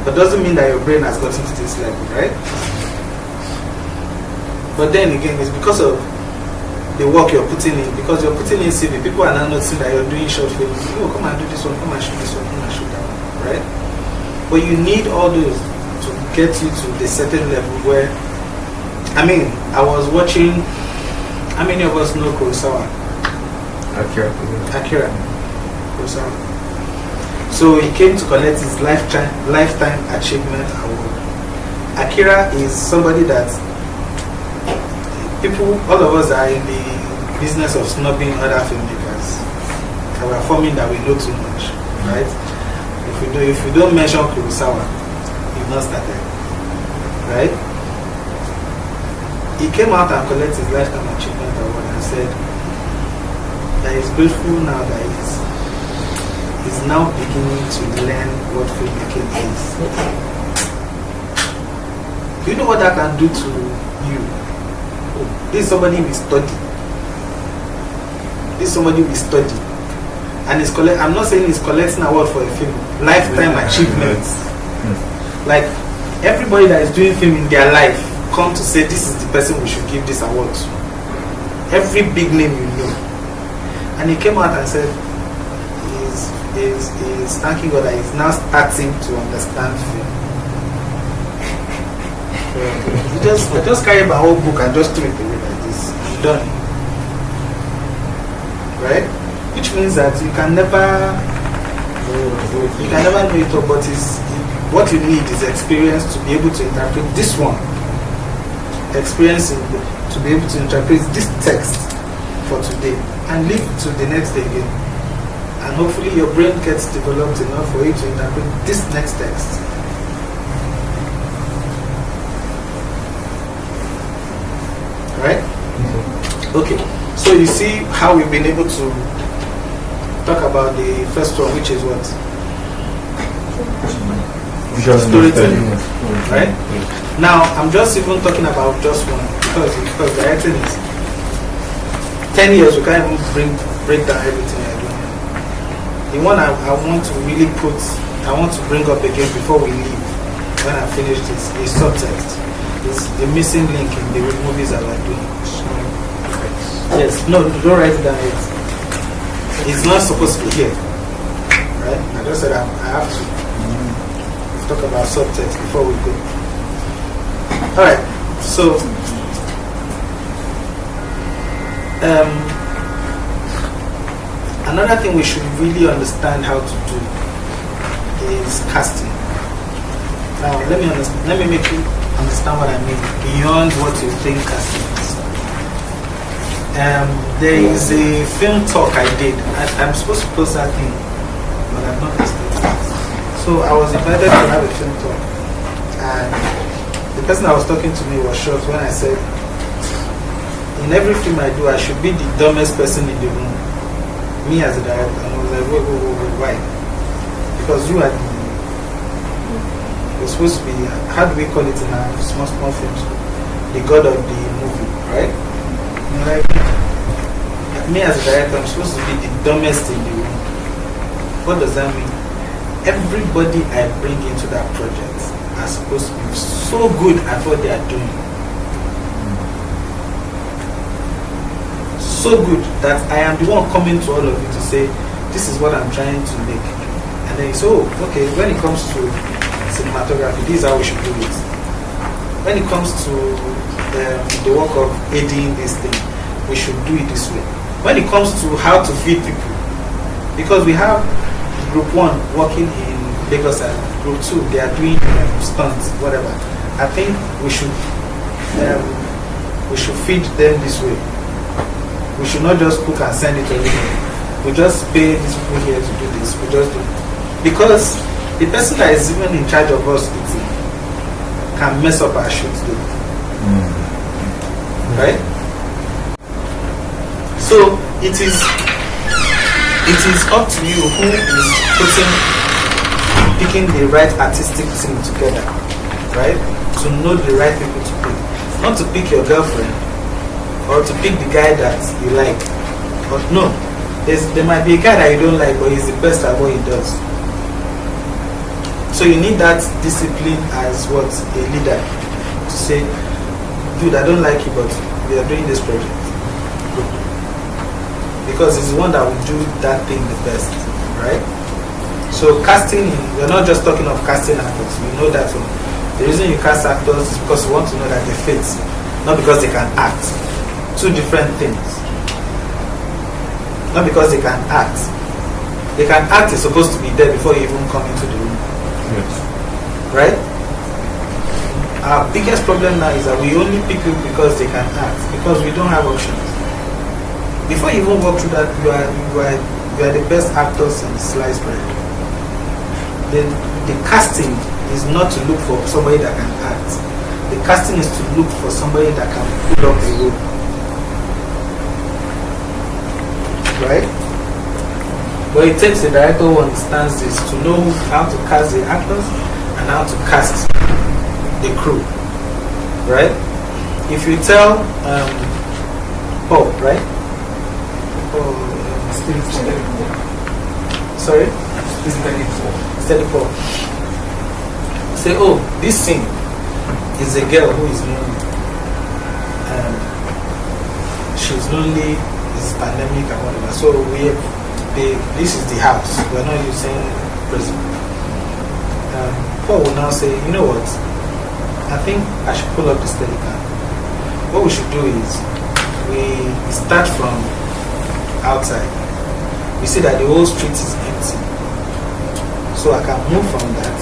but doesn't mean that your brain has gotten to this level, right? But then again, it's because of the work you're putting in, because you're putting in CV. People are now noticing that you're doing short films. Oh, come and do this one, come and shoot this one, come and shoot that one, right? But you need all those to get you to the certain level where, I mean, I was watching, how many of us know Kurosawa? Akira Kurosawa. So he came to collect his lifetime achievement award. Akira is somebody that people, all of us are in the business of snubbing other filmmakers. And we are forming that we know too much, right? If you don't mention Kurosawa, you've not started, right? He came out and collected his lifetime achievement award and said that he's grateful now that he's now beginning to learn what filmmaking is. Do you know what that can do to you? This is somebody we study. This is somebody we study. And I'm not saying he's collecting an award for a film. Lifetime achievements. Like, everybody that is doing film in their life come to say this is the person we should give this award to. Every big name you know. And he came out and said he's thanking God that he's now starting to understand film. I just carry my whole book and just threw it away like this. I'm done. Right? Which means that you can never know it all, but what you need is experience to be able to interpret this one. Experience to be able to interpret this text for today and leave it to the next day again. And hopefully your brain gets developed enough for you to interpret this next text. Right? Okay. So you see how we've been able to talk about the first one, which is what? Storytelling. Right? Now, I'm just even talking about just one because directing is 10 years, we can't even break down everything I do. The one I want to really I want to bring up again before we leave, when I finish this, is subtext. is the missing link in the movies that we're doing. Yes, no, don't write it down yet. It's not supposed to be here. Right? I just said I have to talk about subtext before we go. Alright, so another thing we should really understand how to do is casting. Now let me make you understand what I mean beyond what you think casting is. There is a film talk I did. I'm supposed to post that thing, but I'm not posted. So I was invited to have a film talk, and the person that was talking to me was shocked when I said, in every film I do, I should be the dumbest person in the room. Me as a director. And I was like, wait, why? Because you're supposed to be, how do we call it in our small films? The god of the movie, right? And like, me as a director, I'm supposed to be the dumbest in the room. What does that mean? Everybody I bring into that project are supposed to be so good at what they are doing. So good that I am the one coming to all of you to say, this is what I'm trying to make. And then you say, oh, okay, when it comes to cinematography, this is how we should do it. When it comes to the work of aiding this thing, we should do it this way. When it comes to how to feed people, because we have group 1 working in Lagos and group 2, they are doing stunts, whatever. I think we should feed them this way. We should not just cook and send it everywhere. We just pay these people here to do this. We just do. Because the person that is even in charge of us eating can mess up our shoot too. Right? So it is up to you who is picking the right artistic team together. Right? To know the right people to pick. Not to pick your girlfriend or to pick the guy that you like. But no, there might be a guy that you don't like, but he's the best at what he does. So you need that discipline as what? A leader. To say, dude, I don't like you, but we are doing this project. Because it's the one that will do that thing the best. Right? So casting, we're not just talking of casting actors. We know that one. The reason you cast actors is because you want to know that they fit. Not because they can act. Two different things. Not because they can act. They can act is supposed to be there before you even come into the room. Yes. Right? Our biggest problem now is that we only pick people because they can act, because we don't have options. Before you even walk through that, you are the best actors in sliced bread. The casting is not to look for somebody that can act. The casting is to look for somebody that can pull up a role. Right? But it takes a director who understands this to know how to cast the actors and how to cast the crew. Right? If you tell Paul, right? Sorry? Steady Paul. Say, oh, this scene is a girl who is lonely. She's lonely. It's pandemic and whatever. So this is the house. We're not using prison. Paul will now say, you know what? I think I should pull up the Steadicam. What we should do is we start from outside. We see that the whole street is empty. So I can move from that.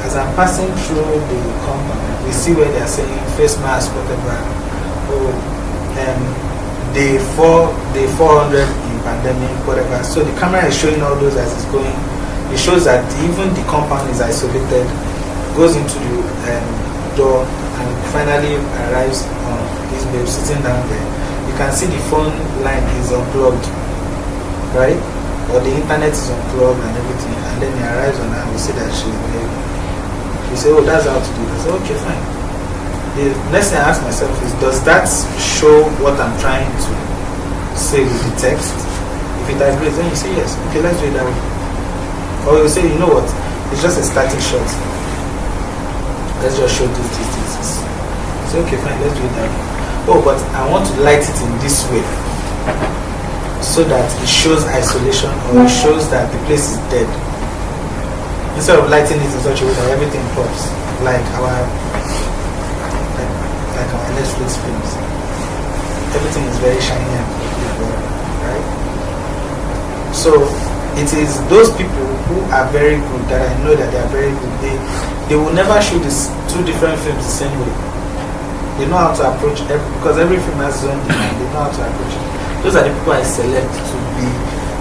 As I'm passing through the compound, we see where they are saying face mask, whatever. Day 400 in pandemic, whatever. So the camera is showing all those as it's going. It shows that even the compound is isolated, goes into the door, and finally arrives on this babe sitting down there. You can see the phone line is unplugged, right? Or the internet is unplugged and everything. And then he arrives on her and we see that she's there. We say, oh, that's how to do it. I say, okay, fine. The next thing I ask myself is, does that show what I'm trying to say with the text? If it agrees, then you say yes. Okay, let's do it that way. Or you say, you know what? It's just a static shot. Let's just show this. say, okay, fine, let's do it that way. Oh, but I want to light it in this way, so that it shows isolation, or it shows that the place is dead. Instead of lighting it in such a way that everything pops, like our Netflix films. Everything is very shiny and beautiful, right? So it is those people who are very good, that I know that they are very good. They will never shoot these two different films the same way. They know how to approach because every film has its own design. They know how to approach it. Those are the people I select to be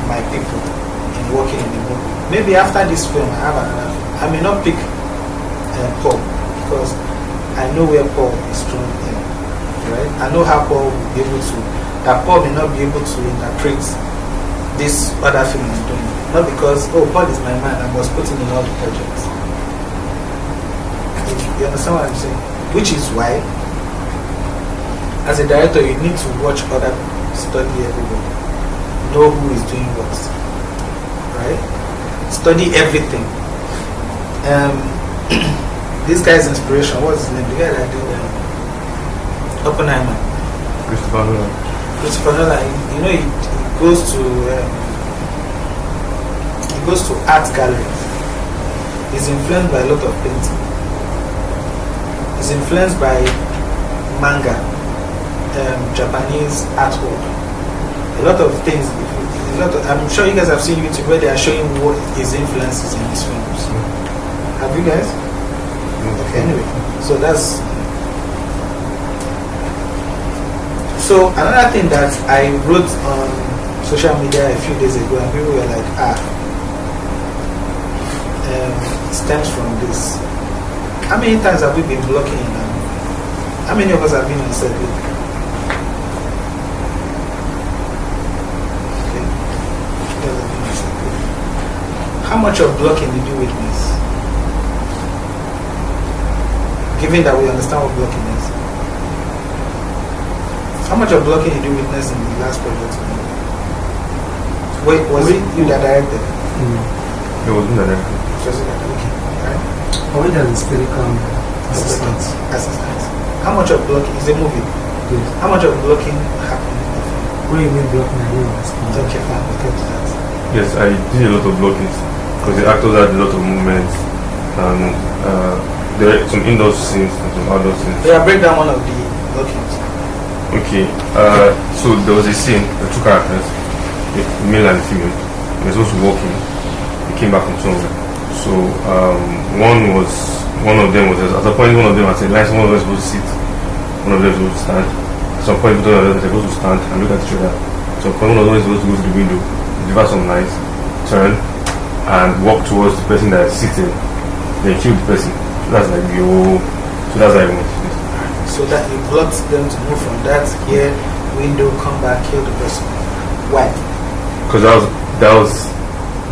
my people in working in the movie. Maybe after this film, I have another film. I may not pick Paul, because I know where Paul is strong in, right? I know how Paul will be able to, that Paul may not be able to interpret this other film I'm doing. Not because, oh, Paul is my man, I must put him in all the projects. You understand what I'm saying? Which is why, as a director, you need to watch other people, study everybody, know who is doing what, right? Study everything. This guy's inspiration, what's his name? The guy that did Oppenheimer. Christopher Nolan. Christopher Nolan, you know, he goes to art galleries. He's influenced by a lot of painting. He's influenced by manga, Japanese artwork. A lot of things. I'm sure you guys have seen YouTube where they are showing what his influences in his films. Have you guys? Okay, anyway, so that's. So another thing that I wrote on social media a few days ago, and people were like, stems from this. How many times have we been blocking in our movie? How many of us have been on set with? Okay. How much of blocking did you witness? Given that we understand what blocking is. How much of blocking did you witness in the last project? Wait, was it you that directed? It wasn't directed. Was it that directed? Right? Or it has historical assistance. Assistance. How much of blocking is a movie? Yes. How much of blocking happened in the film? What do you mean blocking? I don't understand. Okay, fine, we'll get to that. Yes, I did a lot of blockings because the actors had a lot of movements, and there are some indoor scenes and some outdoor scenes. Yeah, break down one of the blockings. Okay, so there was a scene, the two characters, the male and the female. They were supposed to walk in. They came back from somewhere. So one of them was at a point. One of them had said, "Like someone was supposed to sit, one of them was supposed to stand." At some point, both of them were supposed to stand and look at each other. At some point, one of them was supposed to go to the window, deliver some lines, turn, and walk towards the person that is sitting. Then kill the person. So that's like the whole. So that's how I went. So that it blocks them to move from that here window, come back, kill the person. Why? Because that was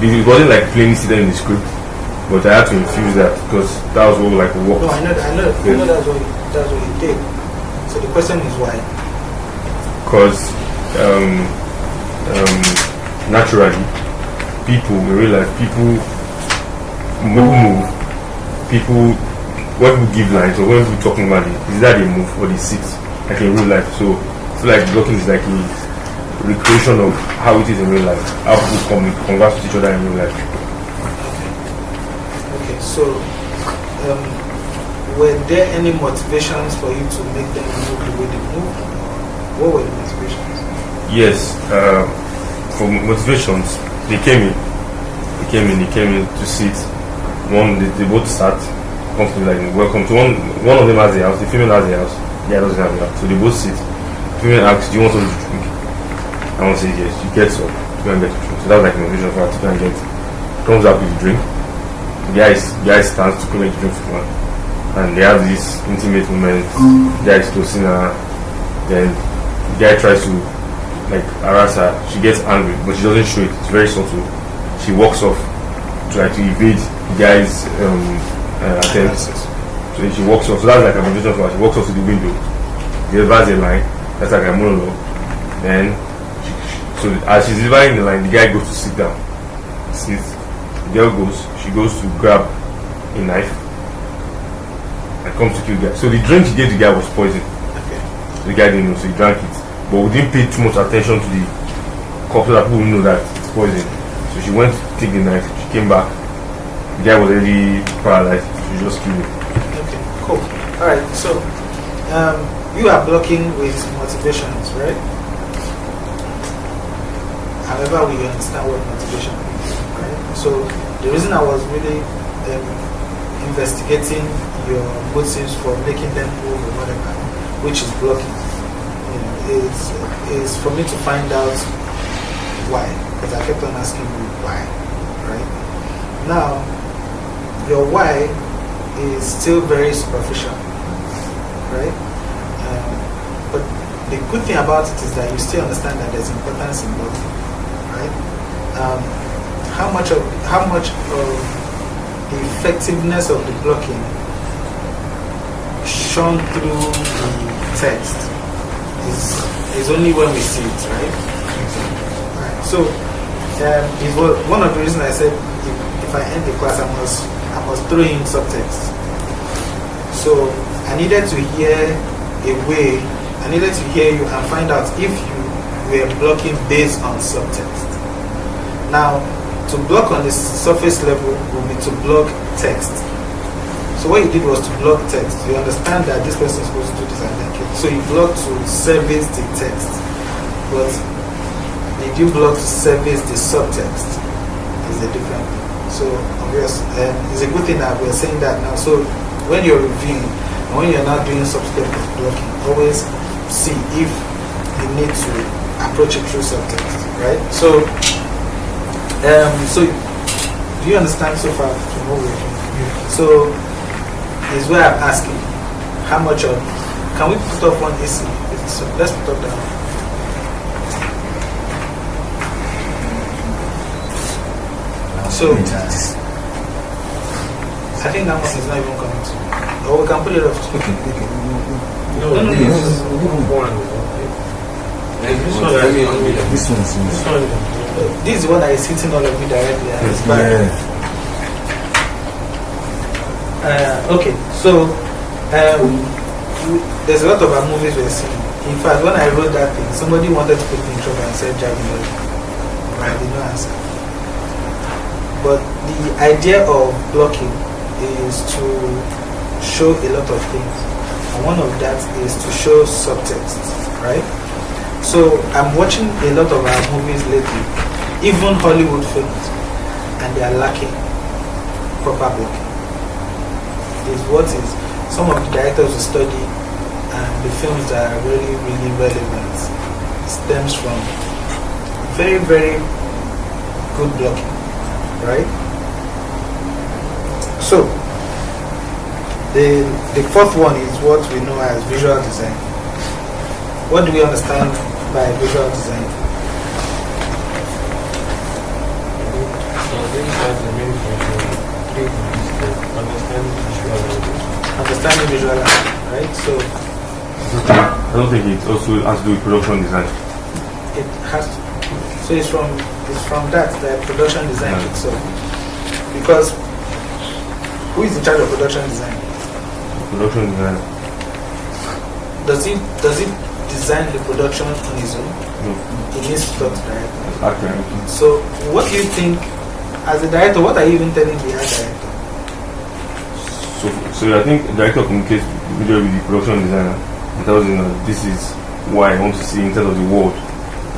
it wasn't like plainly stated in the script, but I had to infuse that because that was what like worked. No, I know that's what you did. So the question is why? Because naturally, people in real life, people move, people. When people give lines or when people talking about it, is that they move or they sit like in real life. So like blocking is like a recreation of how it is in real life, how people converse with each other in real life. Okay, so were there any motivations for you to make them move the way they move? What were the motivations? Yes, for motivations, they came in to sit. They both sat. Comfortable, like welcome. So one of them has a house, the female has a house, the other doesn't have a house. So they both sit. The female asks, "Do you want something to drink?" I want to say yes. You get some, to go and get a drink. So that's like motivation for her to go and get. Comes up with a drink. The guy stands to collect the drink for her, and they have this intimate moment. The guy is closing her. Then the guy tries to like harass her. She gets angry, but she doesn't show it. It's very subtle. She walks off to like to evade the guy's attempts. So she walks off. So that's like a motivation for her. She walks off to the window. Delivers a line. That's like a monologue. Then, so as she's delivering the line, the guy goes to sit down. Sits. The girl goes. She goes to grab a knife, and and comes to kill the guy. So the drink he gave the guy was poison. Okay. The guy didn't know, so he drank it. But we didn't pay too much attention to the corpse so that people know that it's poison. So she went to take the knife, she came back. The guy was already paralyzed, she just killed him. Okay, cool. Alright, so you are blocking with motivations, right? However, we understand what motivation is, right? So the reason I was really investigating your motives for making them move or whatever, which is blocking, is for me to find out why. Because I kept on asking you why, right? Now, your why is still very superficial, right? But the good thing about it is that you still understand that there's importance in blocking, right? How much of the effectiveness of the blocking shown through the text is only when we see it, right? Right. So is one of the reasons I said if I end the class I must throw in subtext. So I needed to hear you and find out if you were blocking based on subtext. Now, to block on the surface level will be to block text. So what you did was to block text. You understand that this person is supposed to do this and that. So you block to service the text. But did you block to service the subtext? Is a different thing. So obvious, it's a good thing that we're saying that now. So when you're reviewing and when you're not doing subtext blocking, always see if you need to approach it through subtext, right? So so do you understand so far from what we're doing? So is where I'm asking how much of can we put up one AC? So let's put up that. So I think that one is not even coming to. Or we can put it up. No. This one's This is the one that is hitting all of you directly. And it's bad. Okay, so there's a lot of our movies we're seeing. In fact, when I wrote that thing, somebody wanted to put me in trouble and said Jaguar. I did not answer. But the idea of blocking is to show a lot of things. And one of that is to show subtext, right? So I'm watching a lot of our movies lately, even Hollywood films, and they are lacking proper blocking. Is what is some of the directors we study and the films that are really, really relevant stems from very, very good blocking, right? So the fourth one is what we know as visual design. What do we understand by visual design? Understanding visual art, right? So I don't think it also has to do with production design. it has to. So it's from that production design itself. Because who is in charge of production design? Production design. Does he design the production on his own? No. He needs to talk to the director. Actor. So what do you think, as a director, what are you even telling the art director? So I think the director communicates with the production designer and tells him that this is why I want to see in terms of the world.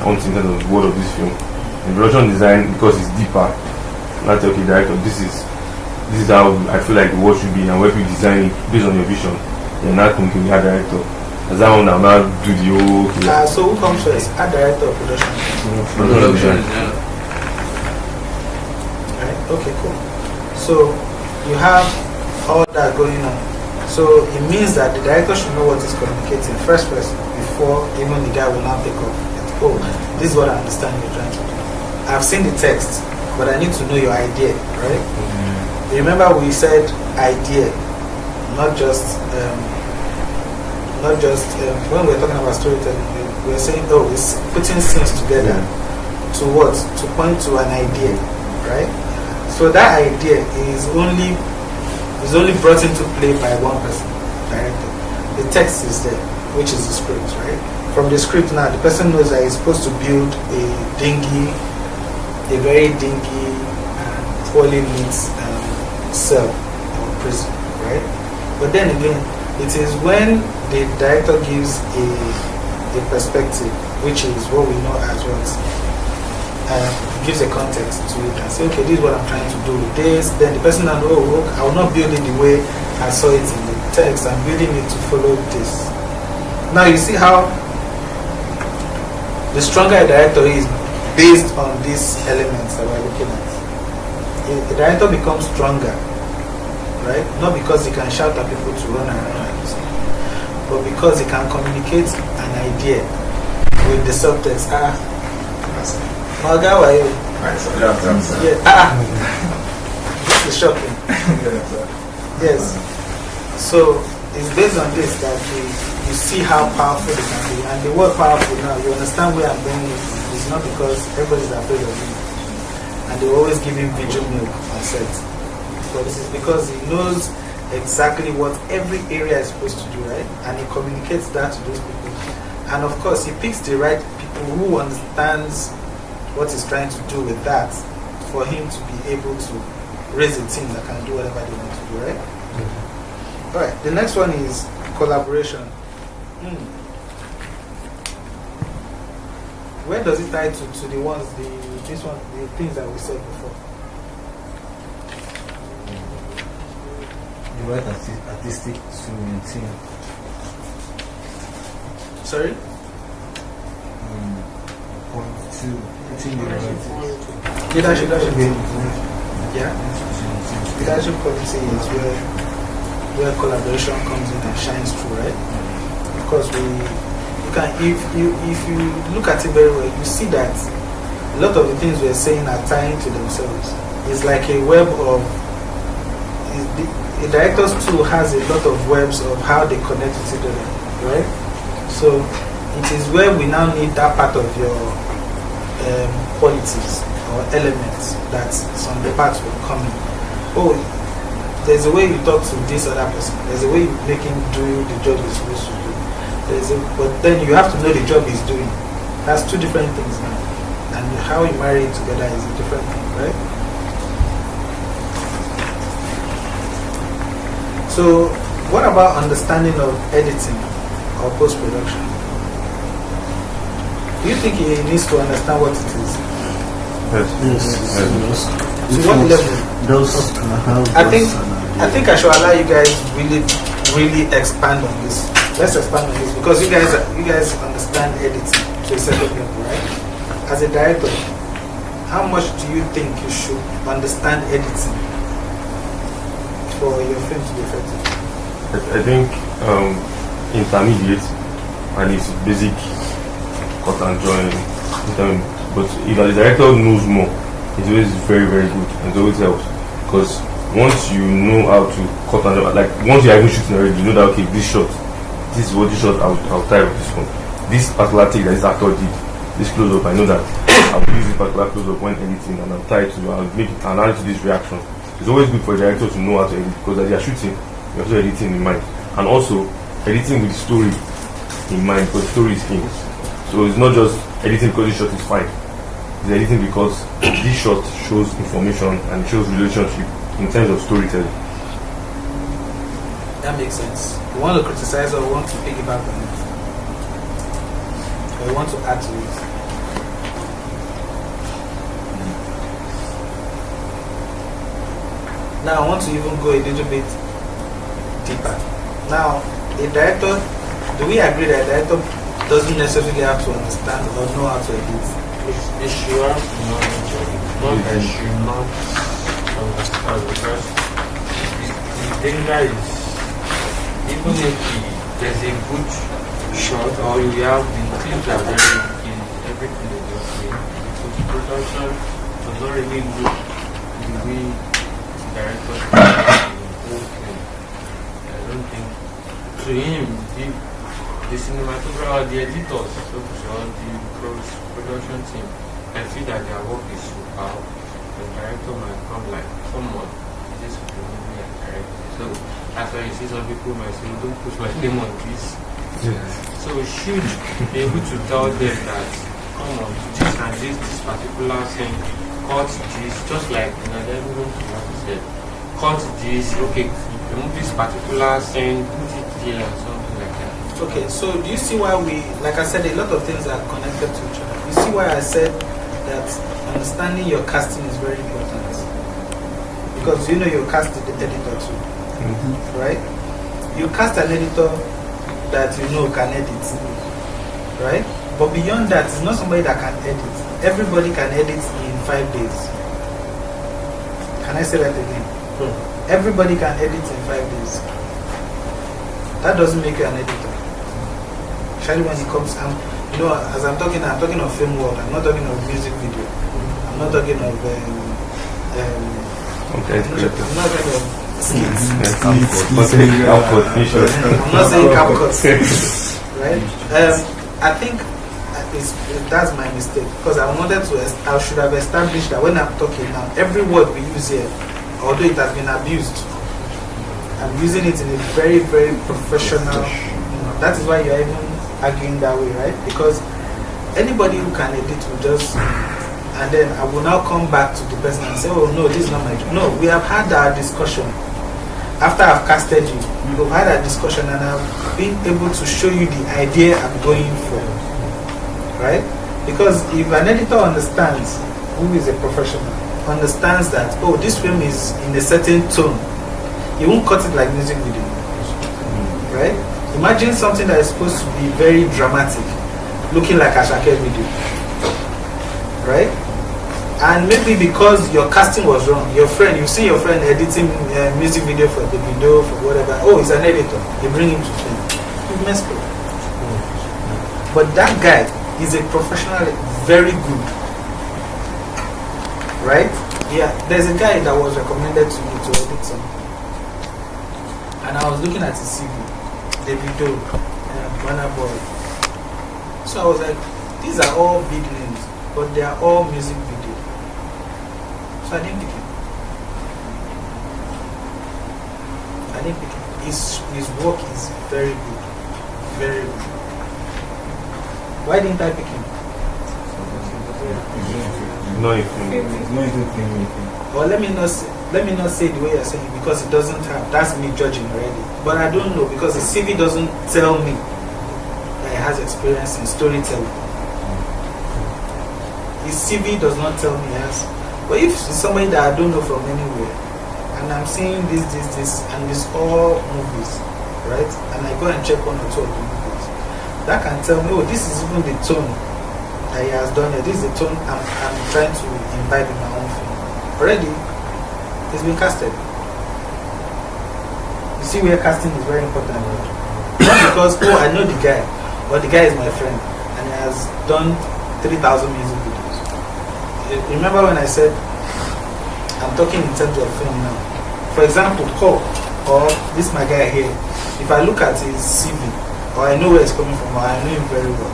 I want to see in terms of the world of this film. In production design, because it's deeper, not okay, director, this is how I feel like the world should be, and when you design it based on your vision, you're not communicating with the art director. As that one, I'm not do the whole. So who comes first, art director or production? Production design. Right? Okay, cool. So you have all that going on. So it means that the director should know what he's communicating first before even the guy will now pick up. Oh, this is what I understand you're trying to do. I've seen the text, but I need to know your idea, right? Remember we said idea, not just when we're talking about storytelling, we're saying, oh, it's putting things together to what? To point to an idea, right? So that idea is only brought into play by one person. director. The text is there, which is the script, right? From the script now, the person knows that he's supposed to build a very dingy and poorly lit cell or prison, right? But then again, it is when the director gives a perspective, which is what we know as what gives a context to it and say, okay, this is what I'm trying to do with this. Then the person will know, oh, I will not build it the way I saw it in the text. I'm building it to follow this. Now you see how the stronger a director is based on these elements that we're looking at. The director becomes stronger, right? Not because he can shout at people to run around, but because he can communicate an idea with the subtext. Maga, why you? Yeah. This is shocking. Yes. So it's based on this that you see how powerful it can be. And the word powerful now, you understand where I'm going with it. It's not because everybody's afraid of him. And they always give him vigil milk on set. But this is because he knows exactly what every area is supposed to do, right? And he communicates that to those people. And of course, he picks the right people who understands what he's trying to do with that for him to be able to raise a team that can do whatever they want to do, right? Mm-hmm. Alright, the next one is collaboration. Where does it tie to the ones, the things that we said before? The right artistic to maintain. Sorry? Point two. Leadership quality. Yeah. Leadership quality is where collaboration comes in and shines through, right? Because if you look at it very well, you see that a lot of the things we're saying are tying to themselves. It's like a web of the director's tool has a lot of webs of how they connect with each other, right? So it is where we now need that part of your qualities or elements that some of the parts will come in. Oh, there's a way you talk to this other person. There's a way you make him do the job he's supposed to do. But then you have to know the job he's doing. That's two different things now. And how you marry it together is a different thing, right? So, what about understanding of editing or post-production? Do you think he needs to understand what it is? Yes. To what level? I think I should allow you guys really expand on this. Let's expand on this because you guys understand editing to a certain level, right? As a director, how much do you think you should understand editing for your film to be effective? I think intermediate and it's basic cut and join. But if the director knows more, it's always very, very good and it always helps. Because once you know how to cut and join, like once you're even shooting already, you know that okay, this shot, this is what this shot I'll tie with this one. This particular take that this actor did, this close up, I know that I will use this particular close up when editing and I'll tie it to I'll make it analyze this reaction. It's always good for a director to know how to edit because as you're shooting, you're also editing in mind. And also editing with the story in mind because the story is king. So it's not just editing because this shot is fine. It's editing because this shot shows information and it shows relationship in terms of storytelling. That makes sense. You want to criticize or want to piggyback on it? Or you want to add to it? Now I want to even go a little bit deeper. Now, a director, do we agree that a director doesn't necessarily have to understand or know how to edit? They should have knowledge of it, not that should not understand because the danger is even if there's a good shot or you have the clips are very in everything that you're saying, so the production does not really look the way the director is the whole thing. I don't think to him the cinematographer, the editors, so to say, or the production team, I feel that their work is superb. The director might come like someone this is the movie I direct. So that's why you see some people might say, don't put my name on this. So we should be able to tell them that, come on, this and this particular thing, cut this, just like everyone said, cut this, okay, remove this particular thing, put it here and something like that. Okay, so do you see why like I said, a lot of things are connected to each other. You see why I said that understanding your casting is very important? Because you know you cast the editor too, right? You cast an editor that you know can edit, right? But beyond that, it's not somebody that can edit. Everybody can edit in 5 days. Can I say that again? Everybody can edit in 5 days. That doesn't make you an editor. Especially when it comes, you know, as I'm talking of film world. I'm not talking of music video. I'm not talking of okay, I'm not talking of skits. I'm not saying CapCut, right? I think that's my mistake, because I should have established that when I'm talking now, every word we use here, although it has been abused, I'm using it in a very, very professional. That is why you're even arguing that way, right? Because anybody who can edit will just, and then I will now come back to the person and say, oh no, this is not my job. No, we have had our discussion. After I've casted you, we've had a discussion and I've been able to show you the idea I'm going for. Right? Because if an editor understands, who is a professional, understands that, oh, this film is in a certain tone, he won't cut it like music video. Right? Imagine something that is supposed to be very dramatic, looking like a Shake video. Right? And maybe because your casting was wrong, you see your friend editing music video for the video, for whatever, oh, he's an editor, you bring him to film. You messed up. But that guy is a professional, very good. Right? Yeah, there's a guy that was recommended to me to edit something. And I was looking at his CV, the video, Banner Boy. So I was like, these are all big names, but they are all music videos. So I didn't pick him. His work is very good. Very good. Why didn't I pick him? Well, let me not say the way you're saying, because it doesn't have. That's me judging already. But I don't know, because the CV doesn't tell me that he has experience in storytelling. His CV does not tell me he has. But if it's somebody that I don't know from anywhere, and I'm seeing this, and it's all movies, right? And I go and check 1 or 2 of the movies, that can tell me, oh, this is even the tone that he has done it. This is the tone I'm trying to imbibe in my own film. Already, it's been casted. You see where casting is very important. Not because, oh, I know the guy, but the guy is my friend, and he has done 3,000 music videos. Remember when I said, I'm talking in terms of film now. For example, Cole, or this my guy here, if I look at his CV, or I know where he's coming from, or I know him very well,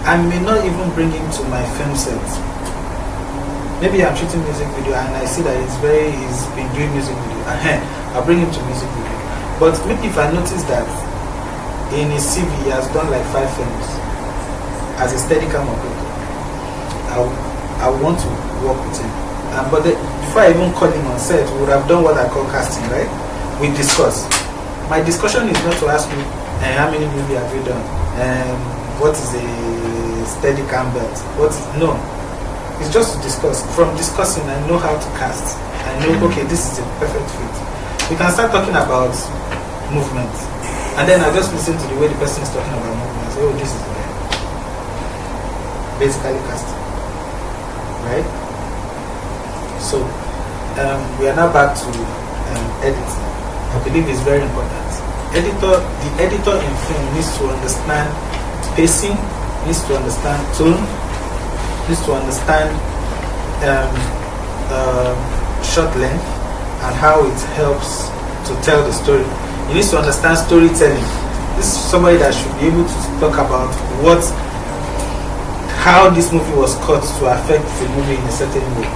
I may not even bring him to my film set. Maybe I'm shooting music video and I see that he's been doing music video. I'll bring him to music video. But maybe if I notice that in his CV he has done like 5 films as a steady cam operator, I want to work with him. But before I even call him on set, we would have done what I call casting, right? We discuss. My discussion is not to ask you how many movies have you done, what is a steady cam belt, no. It's just to discuss. From discussing, I know how to cast. I know, okay, this is a perfect fit. We can start talking about movement, and then I just listen to the way the person is talking about movement. I say, oh, this is basically casting. Right? So, we are now back to editing. I believe it's very important. The editor in film needs to understand pacing, needs to understand tone, needs to understand shot length and how it helps to tell the story. He needs to understand storytelling. This is somebody that should be able to talk about how this movie was cut to affect the movie in a certain way.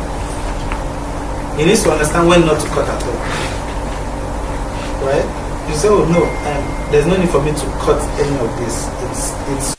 he needs to understand when not to cut at all. Right? You say, oh no, there's no need for me to cut any of this. It's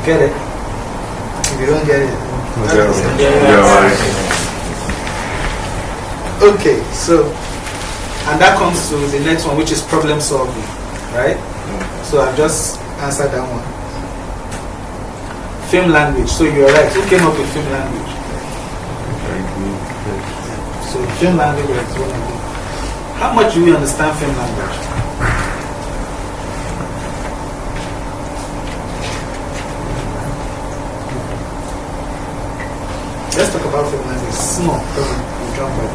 Get it? If you don't get it, okay, so, and that comes to the next one, which is problem solving, right? So I've just answered that one. Film language. So you're right. Who came up with film language? So film language is one of them. How much do we understand film language? Let's talk about film language. Small. We'll jump back.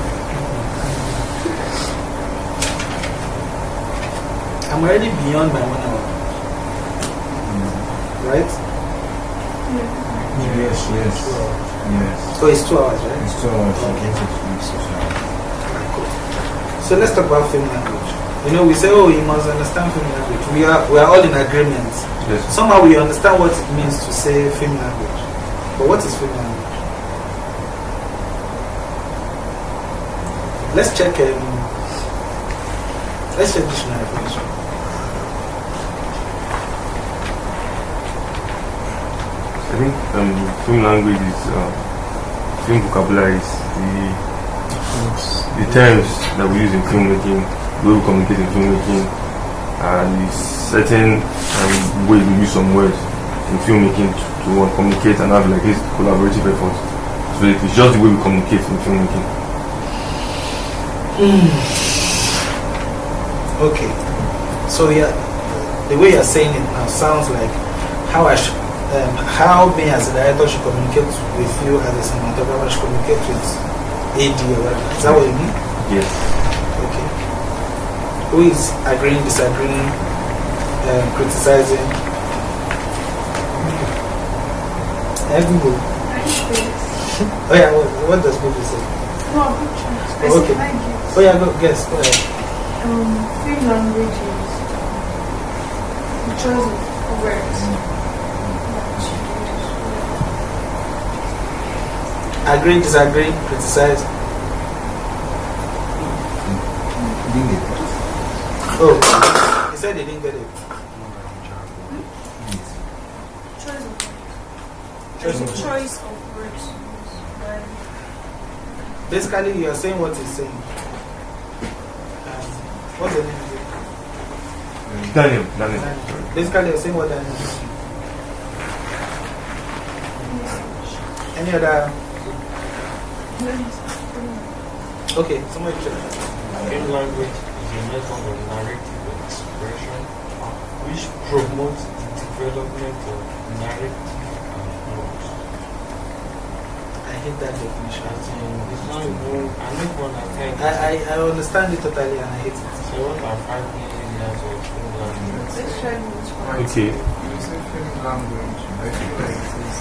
I'm already beyond my 1 hour. Right? Yes. So it's 2 hours, right? It's 2 hours. Cool. So let's talk about film language. You know, we say, oh, you must understand film language. We are all in agreement. Yes. Somehow we understand what it means to say film language. But what is film language? Let's check dictionary definition. I think film language is film vocabulary is the terms that we use in filmmaking, the way we communicate in filmmaking, and the certain way we use some words in filmmaking to communicate and have like this collaborative effort. So it's just the way we communicate in filmmaking. Okay, so yeah, the way you're saying it now sounds like how me as a director should communicate with you as a cinematographer should communicate with AD or whatever. Is that what you mean? Yes. Okay. Who is agreeing, disagreeing, criticizing? Everyone. Oh yeah, what does Google say? No, I'm not Okay. Oh yeah, go guess. Go ahead. Film language is the choice of words. Agree, disagree, criticize. Oh, he said he didn't get it. Choice of words. Basically, you are saying what he's saying. What's the name again? Daniel. Basically, you're saying what Daniel is saying. Any other? Okay, somebody check. Film language is a method of narrative expression which promotes the development of narrative and plot. I hate that definition. It's not even, I make one attempt. I understand it totally and I hate it. 7 and 5 million years of film language. Okay. You say film language, I feel like it is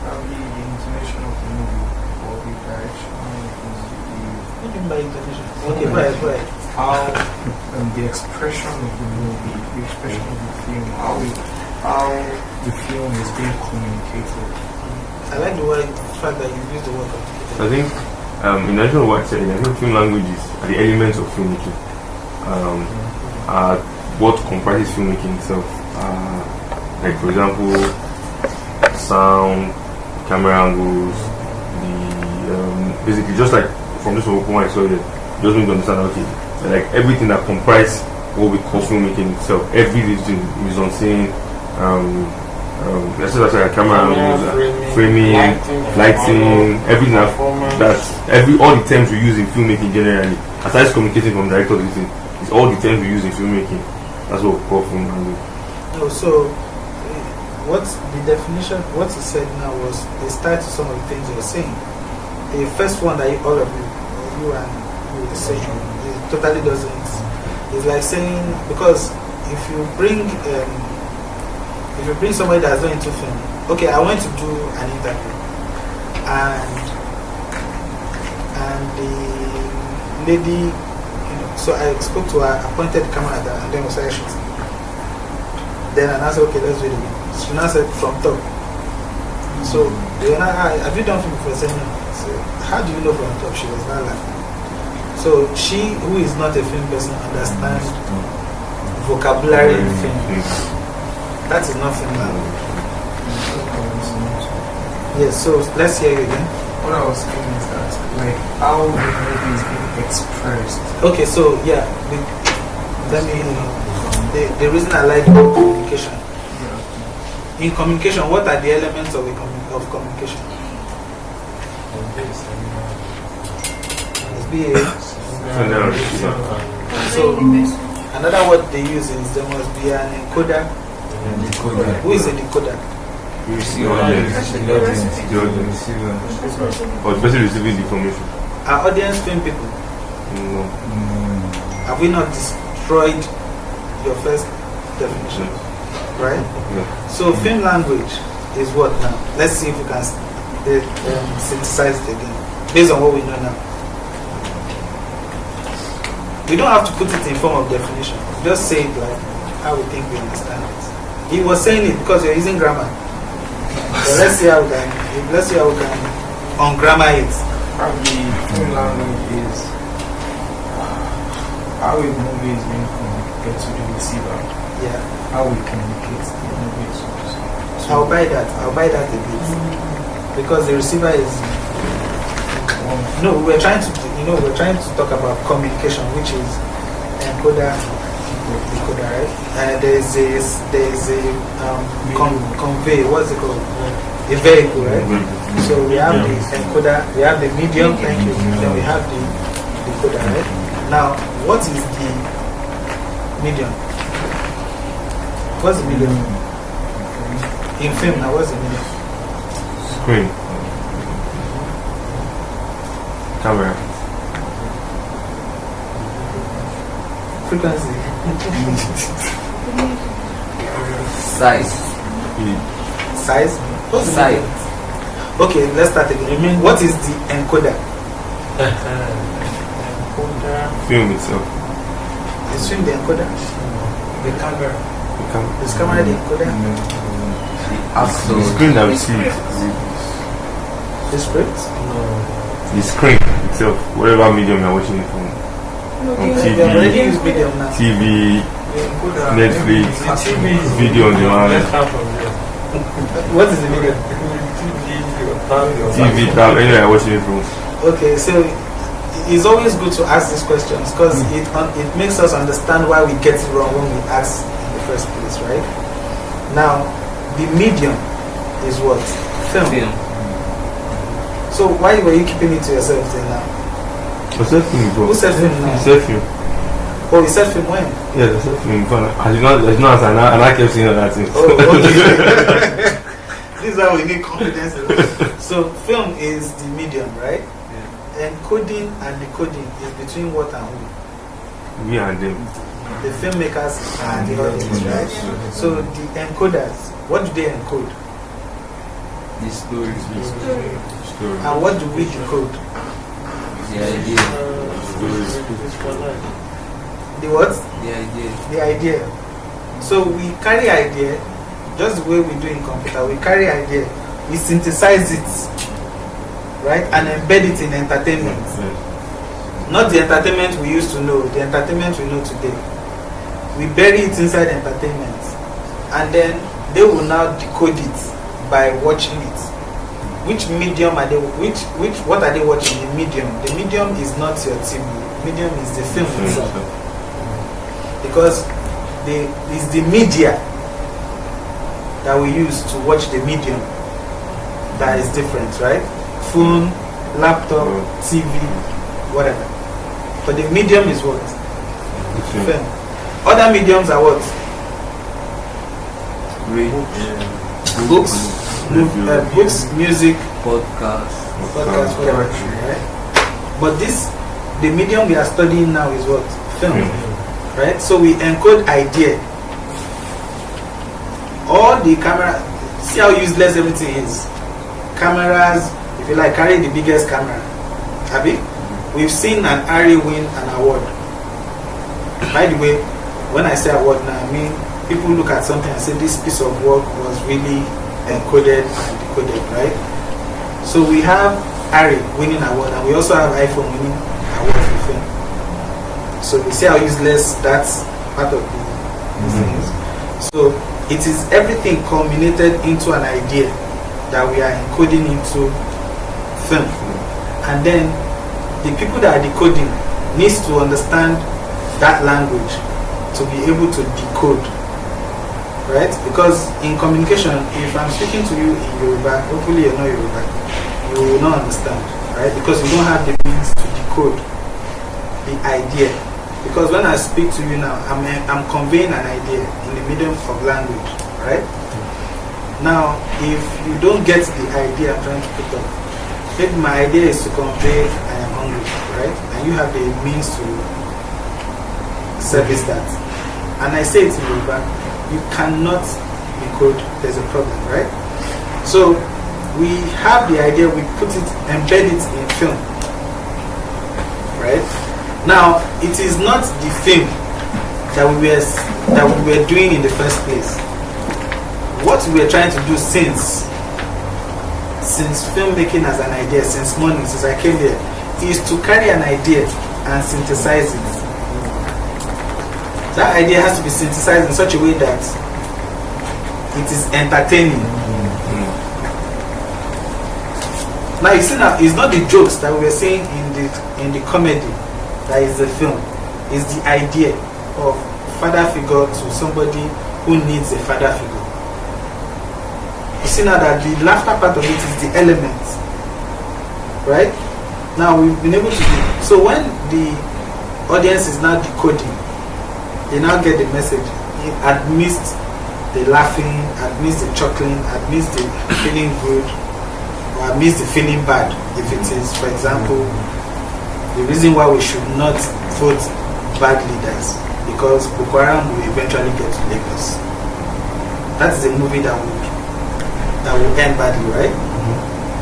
probably the intonation of the movie or the direction of the What do you mean by intonation? Okay, go ahead. how the expression of the movie, the expression of the film, how the film is being communicated. I like the fact that you use the word communicated. I think, in addition to what I said, I think film languages are the elements of filmmaking. Are what comprises filmmaking itself. Like, for example, sound, camera angles, basically, just like from this open I saw here, just need to understand, okay, like everything that comprises what we call filmmaking itself, everything is on scene, let's say that's like camera angles, framing, lighting, everything all the terms we use in filmmaking generally, aside communicating from director to everything, it's all the terms we use in filmmaking. That's what we call film language. No, so what's the definition? What you said now was it starts to some of the things you're saying. The first one that all of you and you were saying, it totally doesn't. It's like saying, because if you bring somebody that's not into film, okay, I went to do an interview, and the lady, so I spoke to her, appointed camera, and then we started shooting. Then I said, okay, let's do it again. She now said from top. So have you done film before? Saying no. So how do you know from top? She was not laughing. So she, who is not a film person, understands vocabulary in film. That is not film language. Yes, so let's hear you again. What I was saying is that, like, how the movie is being expressed. Okay, so yeah, let me. The reason I like communication. In communication, what are the elements of communication? It's be so another word they use is there must be an encoder. Who is a decoder? You receive audience. Or the person receiving the information. Are audience film people? No. Have we not destroyed your first definition? Right? Yeah. So film language is what now? Let's see if we can synthesize it again based on what we know now. We don't have to put it in form of definition. Just say it like how we think we understand it. He was saying it because you're using grammar. So let's see how we can ungrammar it. Probably film language is how a movie is being communicated to the receiver. Yeah. How we communicate the movie to I'll buy that a bit. Because the receiver is no, we're trying to talk about communication, which is encoder, decoder, right? There's a convey, what's it called? A vehicle, right? So we have the encoder, we have the medium, thank you, then we have the decoder, right? Now, what is the medium? What's the medium? In film, now what's the medium? Screen. Camera. Frequency. Size. Size? What's the Size. medium? Okay, let's start again. What is the encoder? Film itself. Is film the encoder? the camera. Is camera the encoder? The screen that we see. The script? The screen itself, whatever medium you're watching it from. On We already TV, use medium now. TV, Netflix, video on demand, What is the medium? TV, tab, anywhere you're watching it from. Okay, so it's always good to ask these questions because it makes us understand why we get it wrong when we ask in the first place, right? Now, the medium is what? Film. So why were you keeping it to yourself till now? I said film before. Who said film now? I said film. Oh, you said film when? Yeah, I said film before. I did not answer, and I kept saying other things. Oh, okay. This is how we need confidence. So film is the medium, right? Encoding and decoding is between what and who? Me and them. The filmmakers and the audience, right? So the encoders, what do they encode? The story. And what do we decode? The idea. The what? The idea. The idea. So we carry idea, just the way we do in computer, we carry idea, we synthesize it, right? And embed it in entertainment. Not the entertainment we used to know, the entertainment we know today. We bury it inside entertainment. And then they will now decode it by watching it. Which medium are they, what are they watching? The medium. The medium is not your TV. Medium is the film itself. Because it's the media that we use to watch the medium that is different, right? Phone, laptop, TV, whatever. But the medium is what? Film. Other mediums are what? Books, music, podcast, whatever, right? But the medium we are studying now is what? Film, right? So we encode idea. All the camera, see how useless everything is. Cameras, if you like, carry the biggest camera. Abi? We've seen an Ari win an award. By the way, when I say award now, I mean people look at something and say this piece of work was really encoded and decoded, right? So we have Ari winning an award, and we also have iPhone winning an award for film. So we see how useless that's part of the things. So it is everything culminated into an idea that we are encoding into film. And then the people that are decoding needs to understand that language to be able to decode, right? Because in communication, if I'm speaking to you in Yoruba, hopefully you know Yoruba, you will not understand, right? Because you don't have the means to decode the idea. Because when I speak to you now, I'm conveying an idea in the medium of language, right? Now, if you don't get the idea I'm trying to put up, maybe my idea is to convey I am hungry, right? And you have the means to service that. And I say it in Yoruba, you cannot decode, there's a problem, right? So, we have the idea, we put it, embed it in film, right? Now, it is not the film that we were doing in the first place. What we were trying to do since filmmaking as an idea, since morning, since I came here, is to carry an idea and synthesize it. That idea has to be synthesized in such a way that it is entertaining. Now you see, now it's not the jokes that we were saying in the comedy that is the film. It's the idea of father figure to somebody who needs a father figure. You see now that the laughter part of it is the element, right? Now we've been able to do. So when the audience is now decoding, they now get the message amidst the laughing, amidst the chuckling, amidst the feeling good, or amidst the feeling bad. If it is, for example, the reason why we should not vote bad leaders, because Boko Haram will eventually get to Lagos. That is a movie that will end badly, right?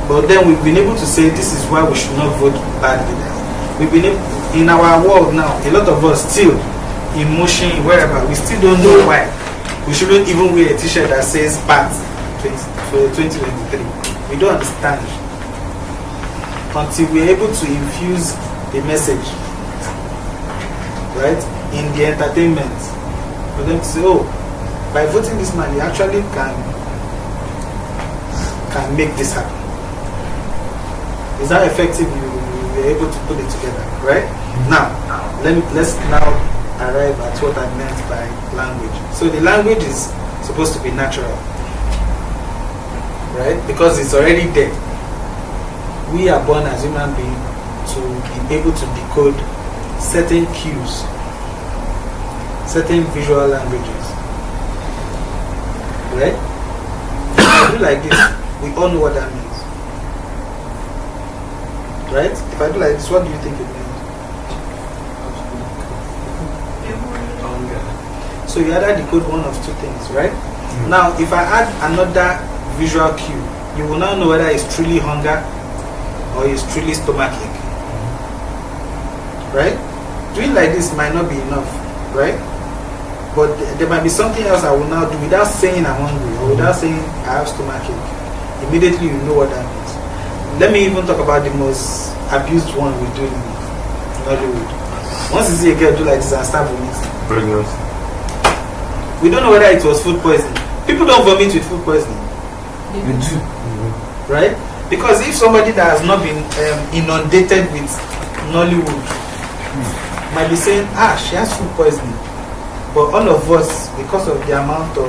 But then we've been able to say this is why we should not vote bad leaders. We've been able, in our world now, a lot of us still, in motion, wherever, we still don't know why we shouldn't even wear a t-shirt that says BAT for 2023. We don't understand until we're able to infuse the message, right, in the entertainment, for them to say, oh, by voting this man, you actually can make this happen. Is that effective? You were able to put it together, right? Now, let's now arrive at what I meant by language. So the language is supposed to be natural, right? Because it's already there. We are born as human beings to be able to decode certain cues, certain visual languages, right? If I do like this, we all know what that means, right? If I do like this, what do you think it means? So you either decode one of two things, right? Now, if I add another visual cue, you will now know whether it's truly hunger or it's truly stomachache, right? Doing like this might not be enough, right? But there might be something else I will now do without saying I'm hungry or without saying I have stomachache. Immediately you know what that means. Let me even talk about the most abused one we do in Hollywood. Once you see a girl do like this and start vomiting, Pregnancy. we don't know whether it was food poisoning. People don't vomit with food poisoning, right? Because if somebody that has not been inundated with Nollywood might be saying, she has food poisoning. But all of us, because of the amount of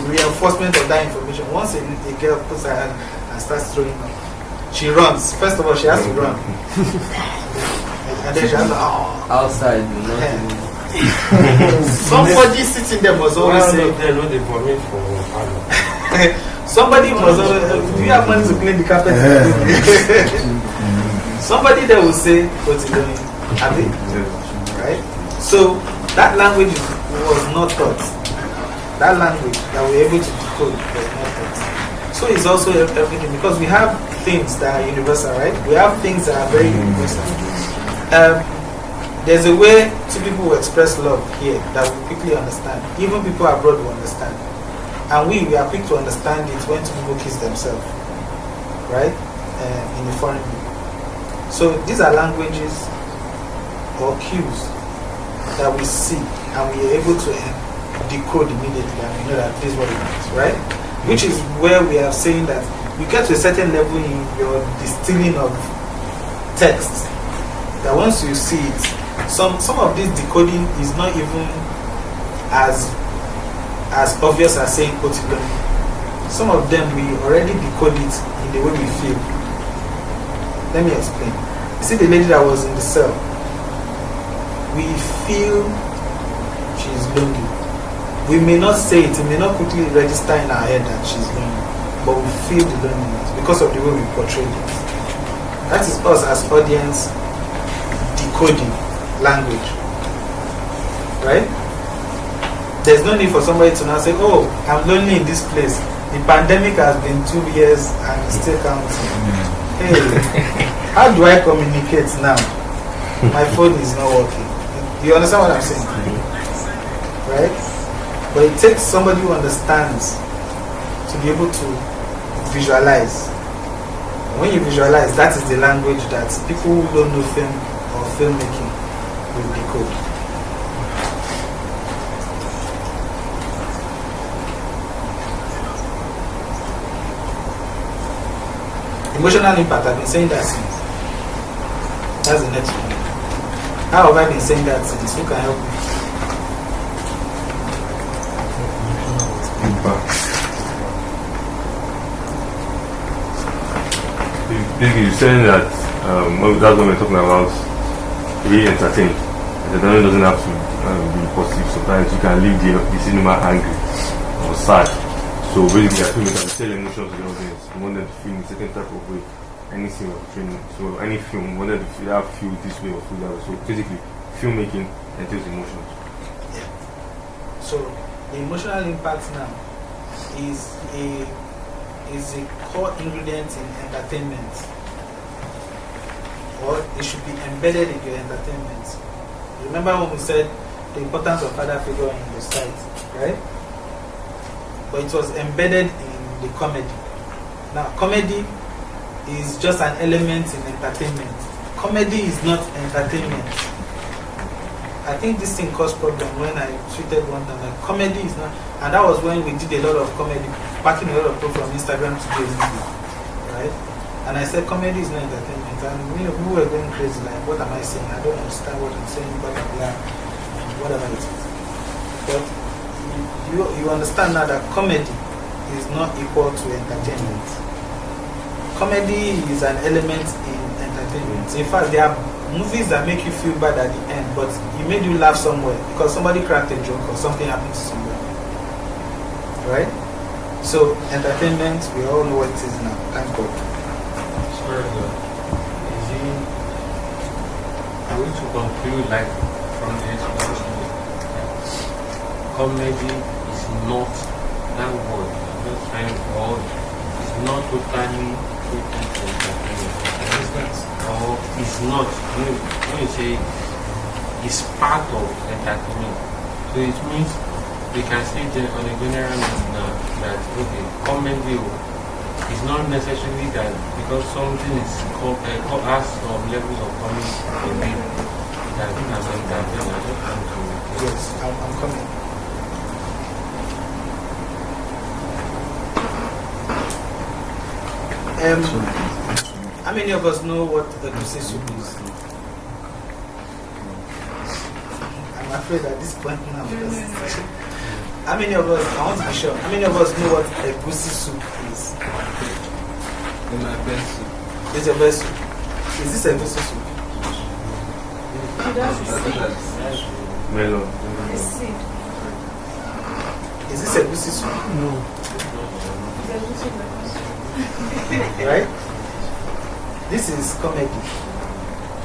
reinforcement of that information, once a girl puts her hand and starts throwing up, she runs. First of all, she has to run. And then she has to, outside, somebody sitting there must always say, they know they vomit for somebody must always, do you have money to clean the carpet? Somebody there will say, what's he doing? Have it? Right? So that language was not taught. That language that we're able to decode was not taught. So it's also everything, because we have things that are universal, right? We have things that are very universal. There's a way two people will express love here that we quickly understand. Even people abroad will understand. And we are quick to understand it when two people kiss themselves, right? In a foreign people. So these are languages or cues that we see and we are able to decode immediately, and we know that this is what it means, right? which is where we are saying that you get to a certain level in your distilling of text that once you see it, some of this decoding is not even as obvious as saying Otilon. Some of them we already decode it in the way we feel. Let me explain. You see the lady that was in the cell. We feel she's lonely. We may not say it may not quickly register in our head that she's lonely, but we feel the loneliness because of the way we portray it. That is us as audience decoding language. Right? There's no need for somebody to now say, oh, I'm lonely in this place. The pandemic has been 2 years and it's still counting. Hey, how do I communicate now? My phone is not working. You understand what I'm saying? Right? But it takes somebody who understands to be able to visualize. And when you visualize, that is the language that people who don't know film or filmmaking will decode. Emotional impact, I've been saying that since. That's the next one. How have I been saying that since? Who can help me? Impact. Basically, you're saying that that's when we're talking about being entertained. Entertainment doesn't have to be positive. Sometimes you can leave the cinema angry or sad. So basically, I think we can tell emotions to the audience. We want them to feel in a certain type of way. Any scene of training, so any film, we want them to feel this way or feel that way. So basically, filmmaking entails emotions. Yeah. So the emotional impact now is a core ingredient in entertainment, or it should be embedded in your entertainment. Remember when we said the importance of father figure in the site, right? But it was embedded in the comedy. Now, comedy is just an element in entertainment. Comedy is not entertainment. I think this thing caused problem when I tweeted one time like comedy is not, and that was when we did a lot of comedy, packing a lot of people from Instagram to do right? And I said comedy is not entertainment, and we were going crazy like, what am I saying? I don't understand what I'm saying, blah blah blah, whatever it is. But you understand now that comedy is not equal to entertainment. Comedy is an element in entertainment. In fact, there are movies that make you feel bad at the end, but it made you laugh somewhere because somebody cracked a joke or something happened to somebody. Right? So, entertainment, we all know what it is now. Thank God. Sorry, are we to conclude like from this comedy is not that word. I'm just trying to hold. It's not totally entertainment. Or it's not. When you say it's part of entertainment, so it means we can say on a general note now that okay, comedy is not necessarily that because something is has some levels of comedy that has entertainment. Yes, I'm coming. How many of us know what egusi soup is? I'm afraid at this point now. How many of us, I want to be sure, how many of us know what egusi soup is? In my best soup. It's your best soup. Is this egusi soup? Melon. Is this egusi soup? No. Right? This is comedy.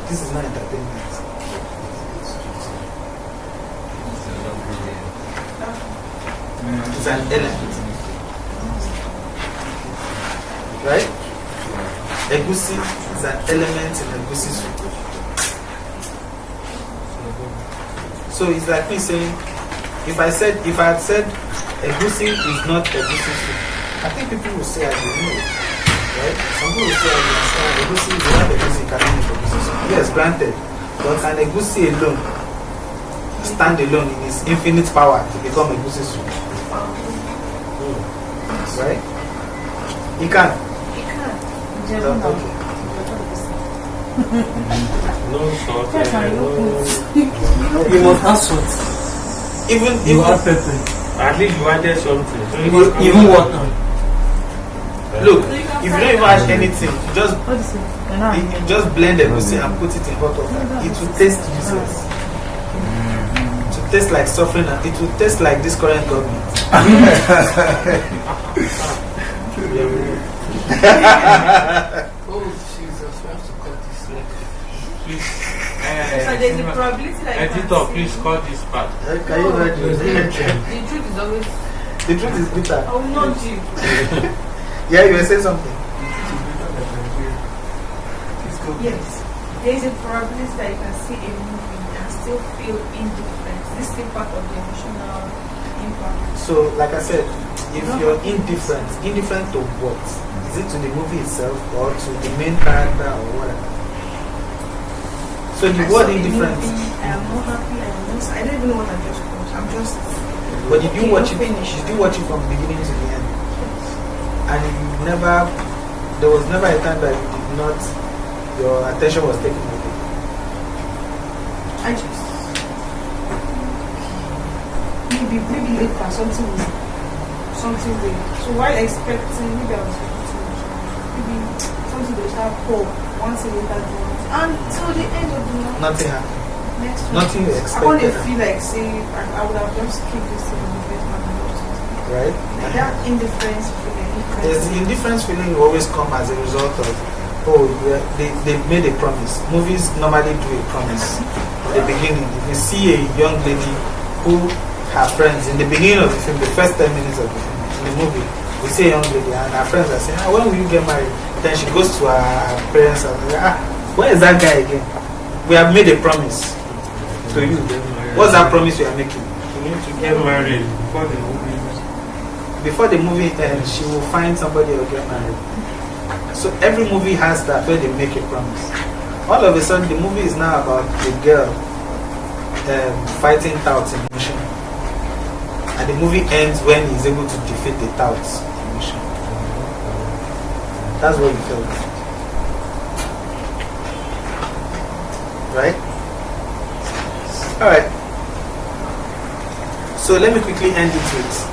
This is not entertainment. It's an element. Right? Egusi is an element in egusi soup. So it's like me saying, if I had said egusi is not egusi soup, I think people will say I don't know. Right? Some people will say I understand egusi, you have egusi, you can make egusi soup. Yes, granted. But can egusi alone stand alone in its infinite power to become egusi soup? right? He can. He can. Okay. No salt. Yes, I no. You must add salt. You add pepper. At least you added something. So Even water. Look, if you don't even add anything, just What is it? you just blend egusi and put it in hot water. It will taste useless. It will taste like suffering, and it will taste like this current government. Oh Jesus, we have to cut this. please. So there's a probability that you Editor, can please see. cut this part. Can you imagine? The truth is always. The truth is bitter. I will not do. Yeah, you were saying something. Yes. There is a probability that you can see a movie and still feel indifferent. This is still part of the emotional impact. So, like I said, if you're indifferent to what? Is it to the movie itself or to the main character or whatever? So the I word saw the indifferent. movie, I am not happy. I don't even know what I just watched. I'm just. But did you Okay, watch it? finish. Did you watch it from the beginning to the end? And you never, there was never a time that you did not, your attention was taken away. I just. Maybe later something weird. So while expecting, maybe I was expecting, maybe something will have hope once a later goes. Until the end of the night. Nothing happened. Next week. Nothing you I expected. want to feel like, say, I would have just keep this in the basement and watch something. Right? Like that indifference feeling. There's the indifference feeling will always come as a result of, oh, they made a promise. Movies normally do a promise at the beginning. If you see a young lady who her friends in the beginning of the film, the first 10 minutes of the film, in the movie, we see a young lady and her friends are saying, when will you get married? Then she goes to her parents and like, where is that guy again? We have made a promise to you. What's that promise we are making? You need to get married before the movie. Before the movie ends, she will find somebody who will get married. So every movie has that where they make a promise. All of a sudden, the movie is now about the girl fighting Tao's emotion. And the movie ends when he's able to defeat the Tao's emotion. That's what you felt. Right? Alright. So let me quickly end it with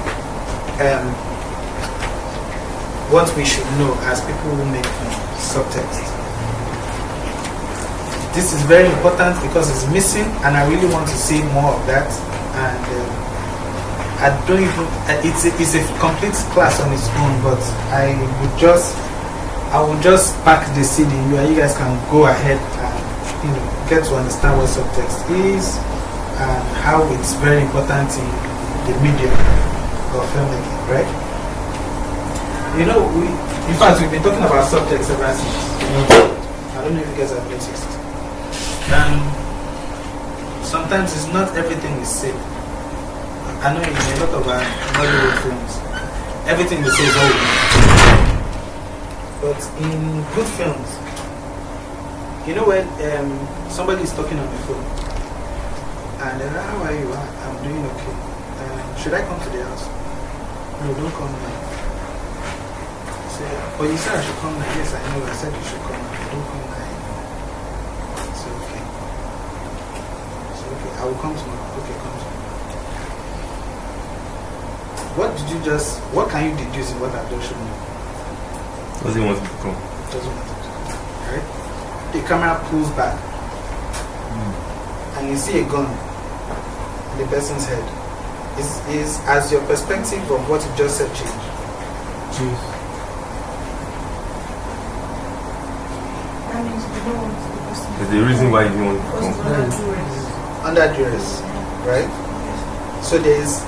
what we should know as people who make subtext. This is very important because it's missing and I really want to see more of that. And I don't even, it's a complete class on its own, but I will just pack the CD in you and you guys can go ahead and get to understand what subtext is and how it's very important in the medium of filmmaking, right? You know, in fact, we've been talking about subtext ever since. I don't know if you guys have noticed. Sometimes it's not everything we say. I know in a lot of Hollywood films, everything we say is old. But in good films, you know when somebody is talking on the phone and they're like, how are you? I'm doing okay. Should I come to the house? No, don't come now. Say, but you said I should come now. Yes, I know. I said you should come now. Don't come now. Say, okay. Say, okay, I will come tomorrow. Okay, come tomorrow. What can you deduce in what I've just shown you? Does he want to become? Doesn't matter. Right? The camera pulls back and you see a gun in the person's head. Is as your perspective of what you just said change? That means you don't want the person. There's a reason why you want to Because it's become. under duress. Under duress, right? So there's,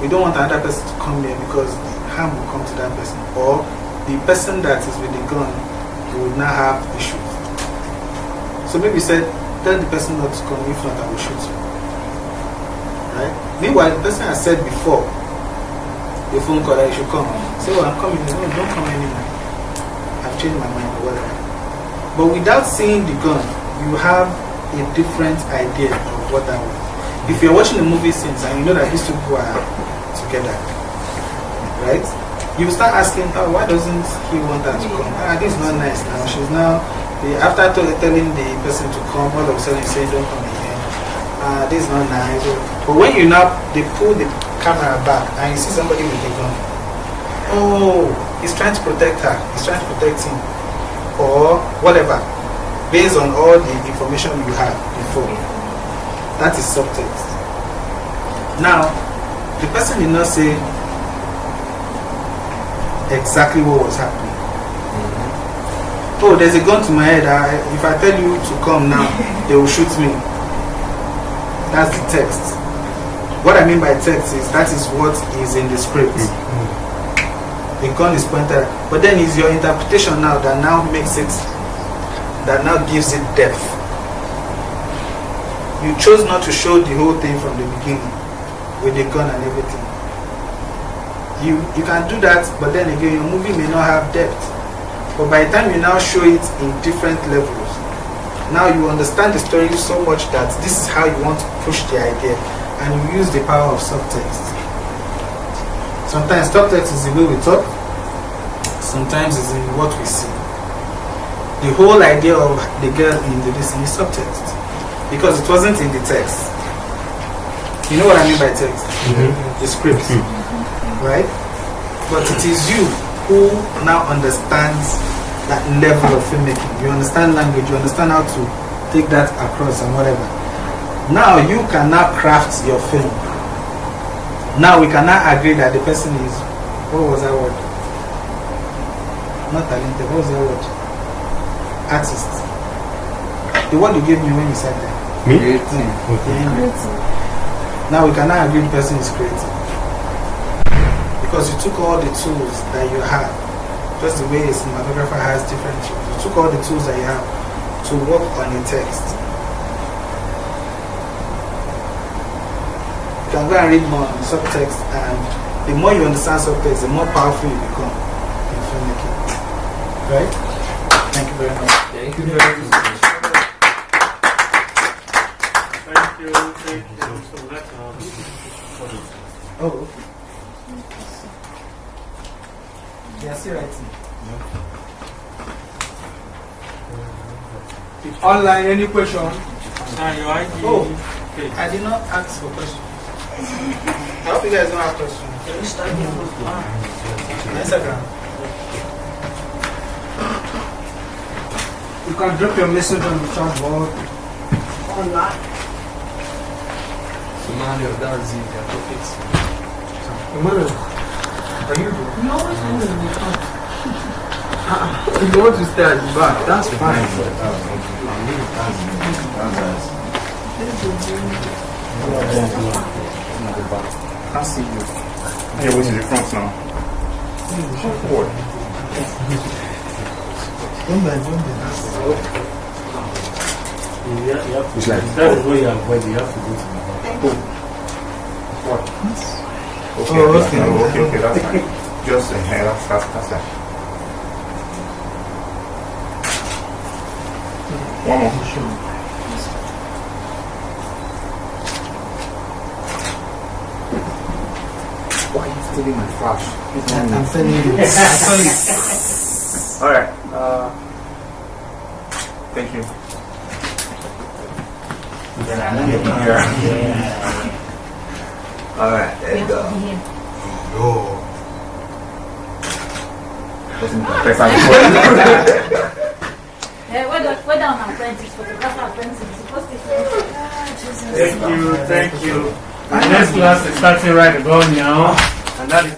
we don't want another person to come there because the harm will come to that person. Or the person that is with the gun will now have issues. So maybe said, tell the person not to come, if not I will shoot you. Right? Meanwhile, the person has said before the phone call that you should come. Say, I'm coming. No, don't come anymore. I've changed my mind or whatever. But without seeing the gun, you have a different idea of what that was. If you're watching the movie scenes and you know that these two people are together, right? you start asking, oh, why doesn't he want her to come? This is not nice now. She's now, after telling the person to come, all of a sudden you say, don't come again. This is not nice. But when you now, they pull the camera back and you see somebody with a gun. Oh, he's trying to protect her. He's trying to protect him. Or whatever. Based on all the information you had before. That is subtext. Now, the person did not say exactly what was happening. Oh, there's a gun to my head. If I tell you to come now, they will shoot me. That's the text. What I mean by text is that is what is in the script. The gun is pointed, but then it's your interpretation now that now makes it, that now gives it depth. You chose not to show the whole thing from the beginning with the gun and everything. You can do that, but then again, your movie may not have depth. But by the time you now show it in different levels, now you understand the story so much that this is how you want to push the idea, and you use the power of subtext. Sometimes subtext is the way we talk, sometimes it's in what we see. The whole idea of the girl in the listening is subtext, because it wasn't in the text. You know what I mean by text? The script. Right? But it is you who now understands that level of filmmaking. You understand language, you understand how to take that across and whatever. Now you can now craft your film. Now we cannot agree that the person is, what was that word? Not talented, what was that word? Artist. The word you gave me when you said that. Me? Creative. Now we cannot agree the person is creative. Because you took all the tools that you have, just the way a cinematographer has different tools. You took all the tools that you have to work on a text. You can go and read more on the subtext, and the more you understand subtext, the more powerful you become in filmmaking. Right? Thank you very much. Thank you very much. Thank you. So let's Oh. Yeah, still writing. Online, any question? Oh, I did not ask for questions. I hope you guys don't have questions. Instagram. You can drop your message on the chat board. Online. Emmanuel, that's it. You're perfect. Emmanuel, are you? You always want to be fun. If you want to stay at the back, that's fine. Can't see you. You're waiting in the front now. Come forward. It's like, that is where you avoid. You have to go to the back. What? Okay, that's fine. Just that's that. One more. Why are you stealing my flash? I'm telling you. Alright. Thank you. Alright, and No. Where down our apprentice, photographer apprentice, supposed to Thank you. The next class is starting right about now, and that is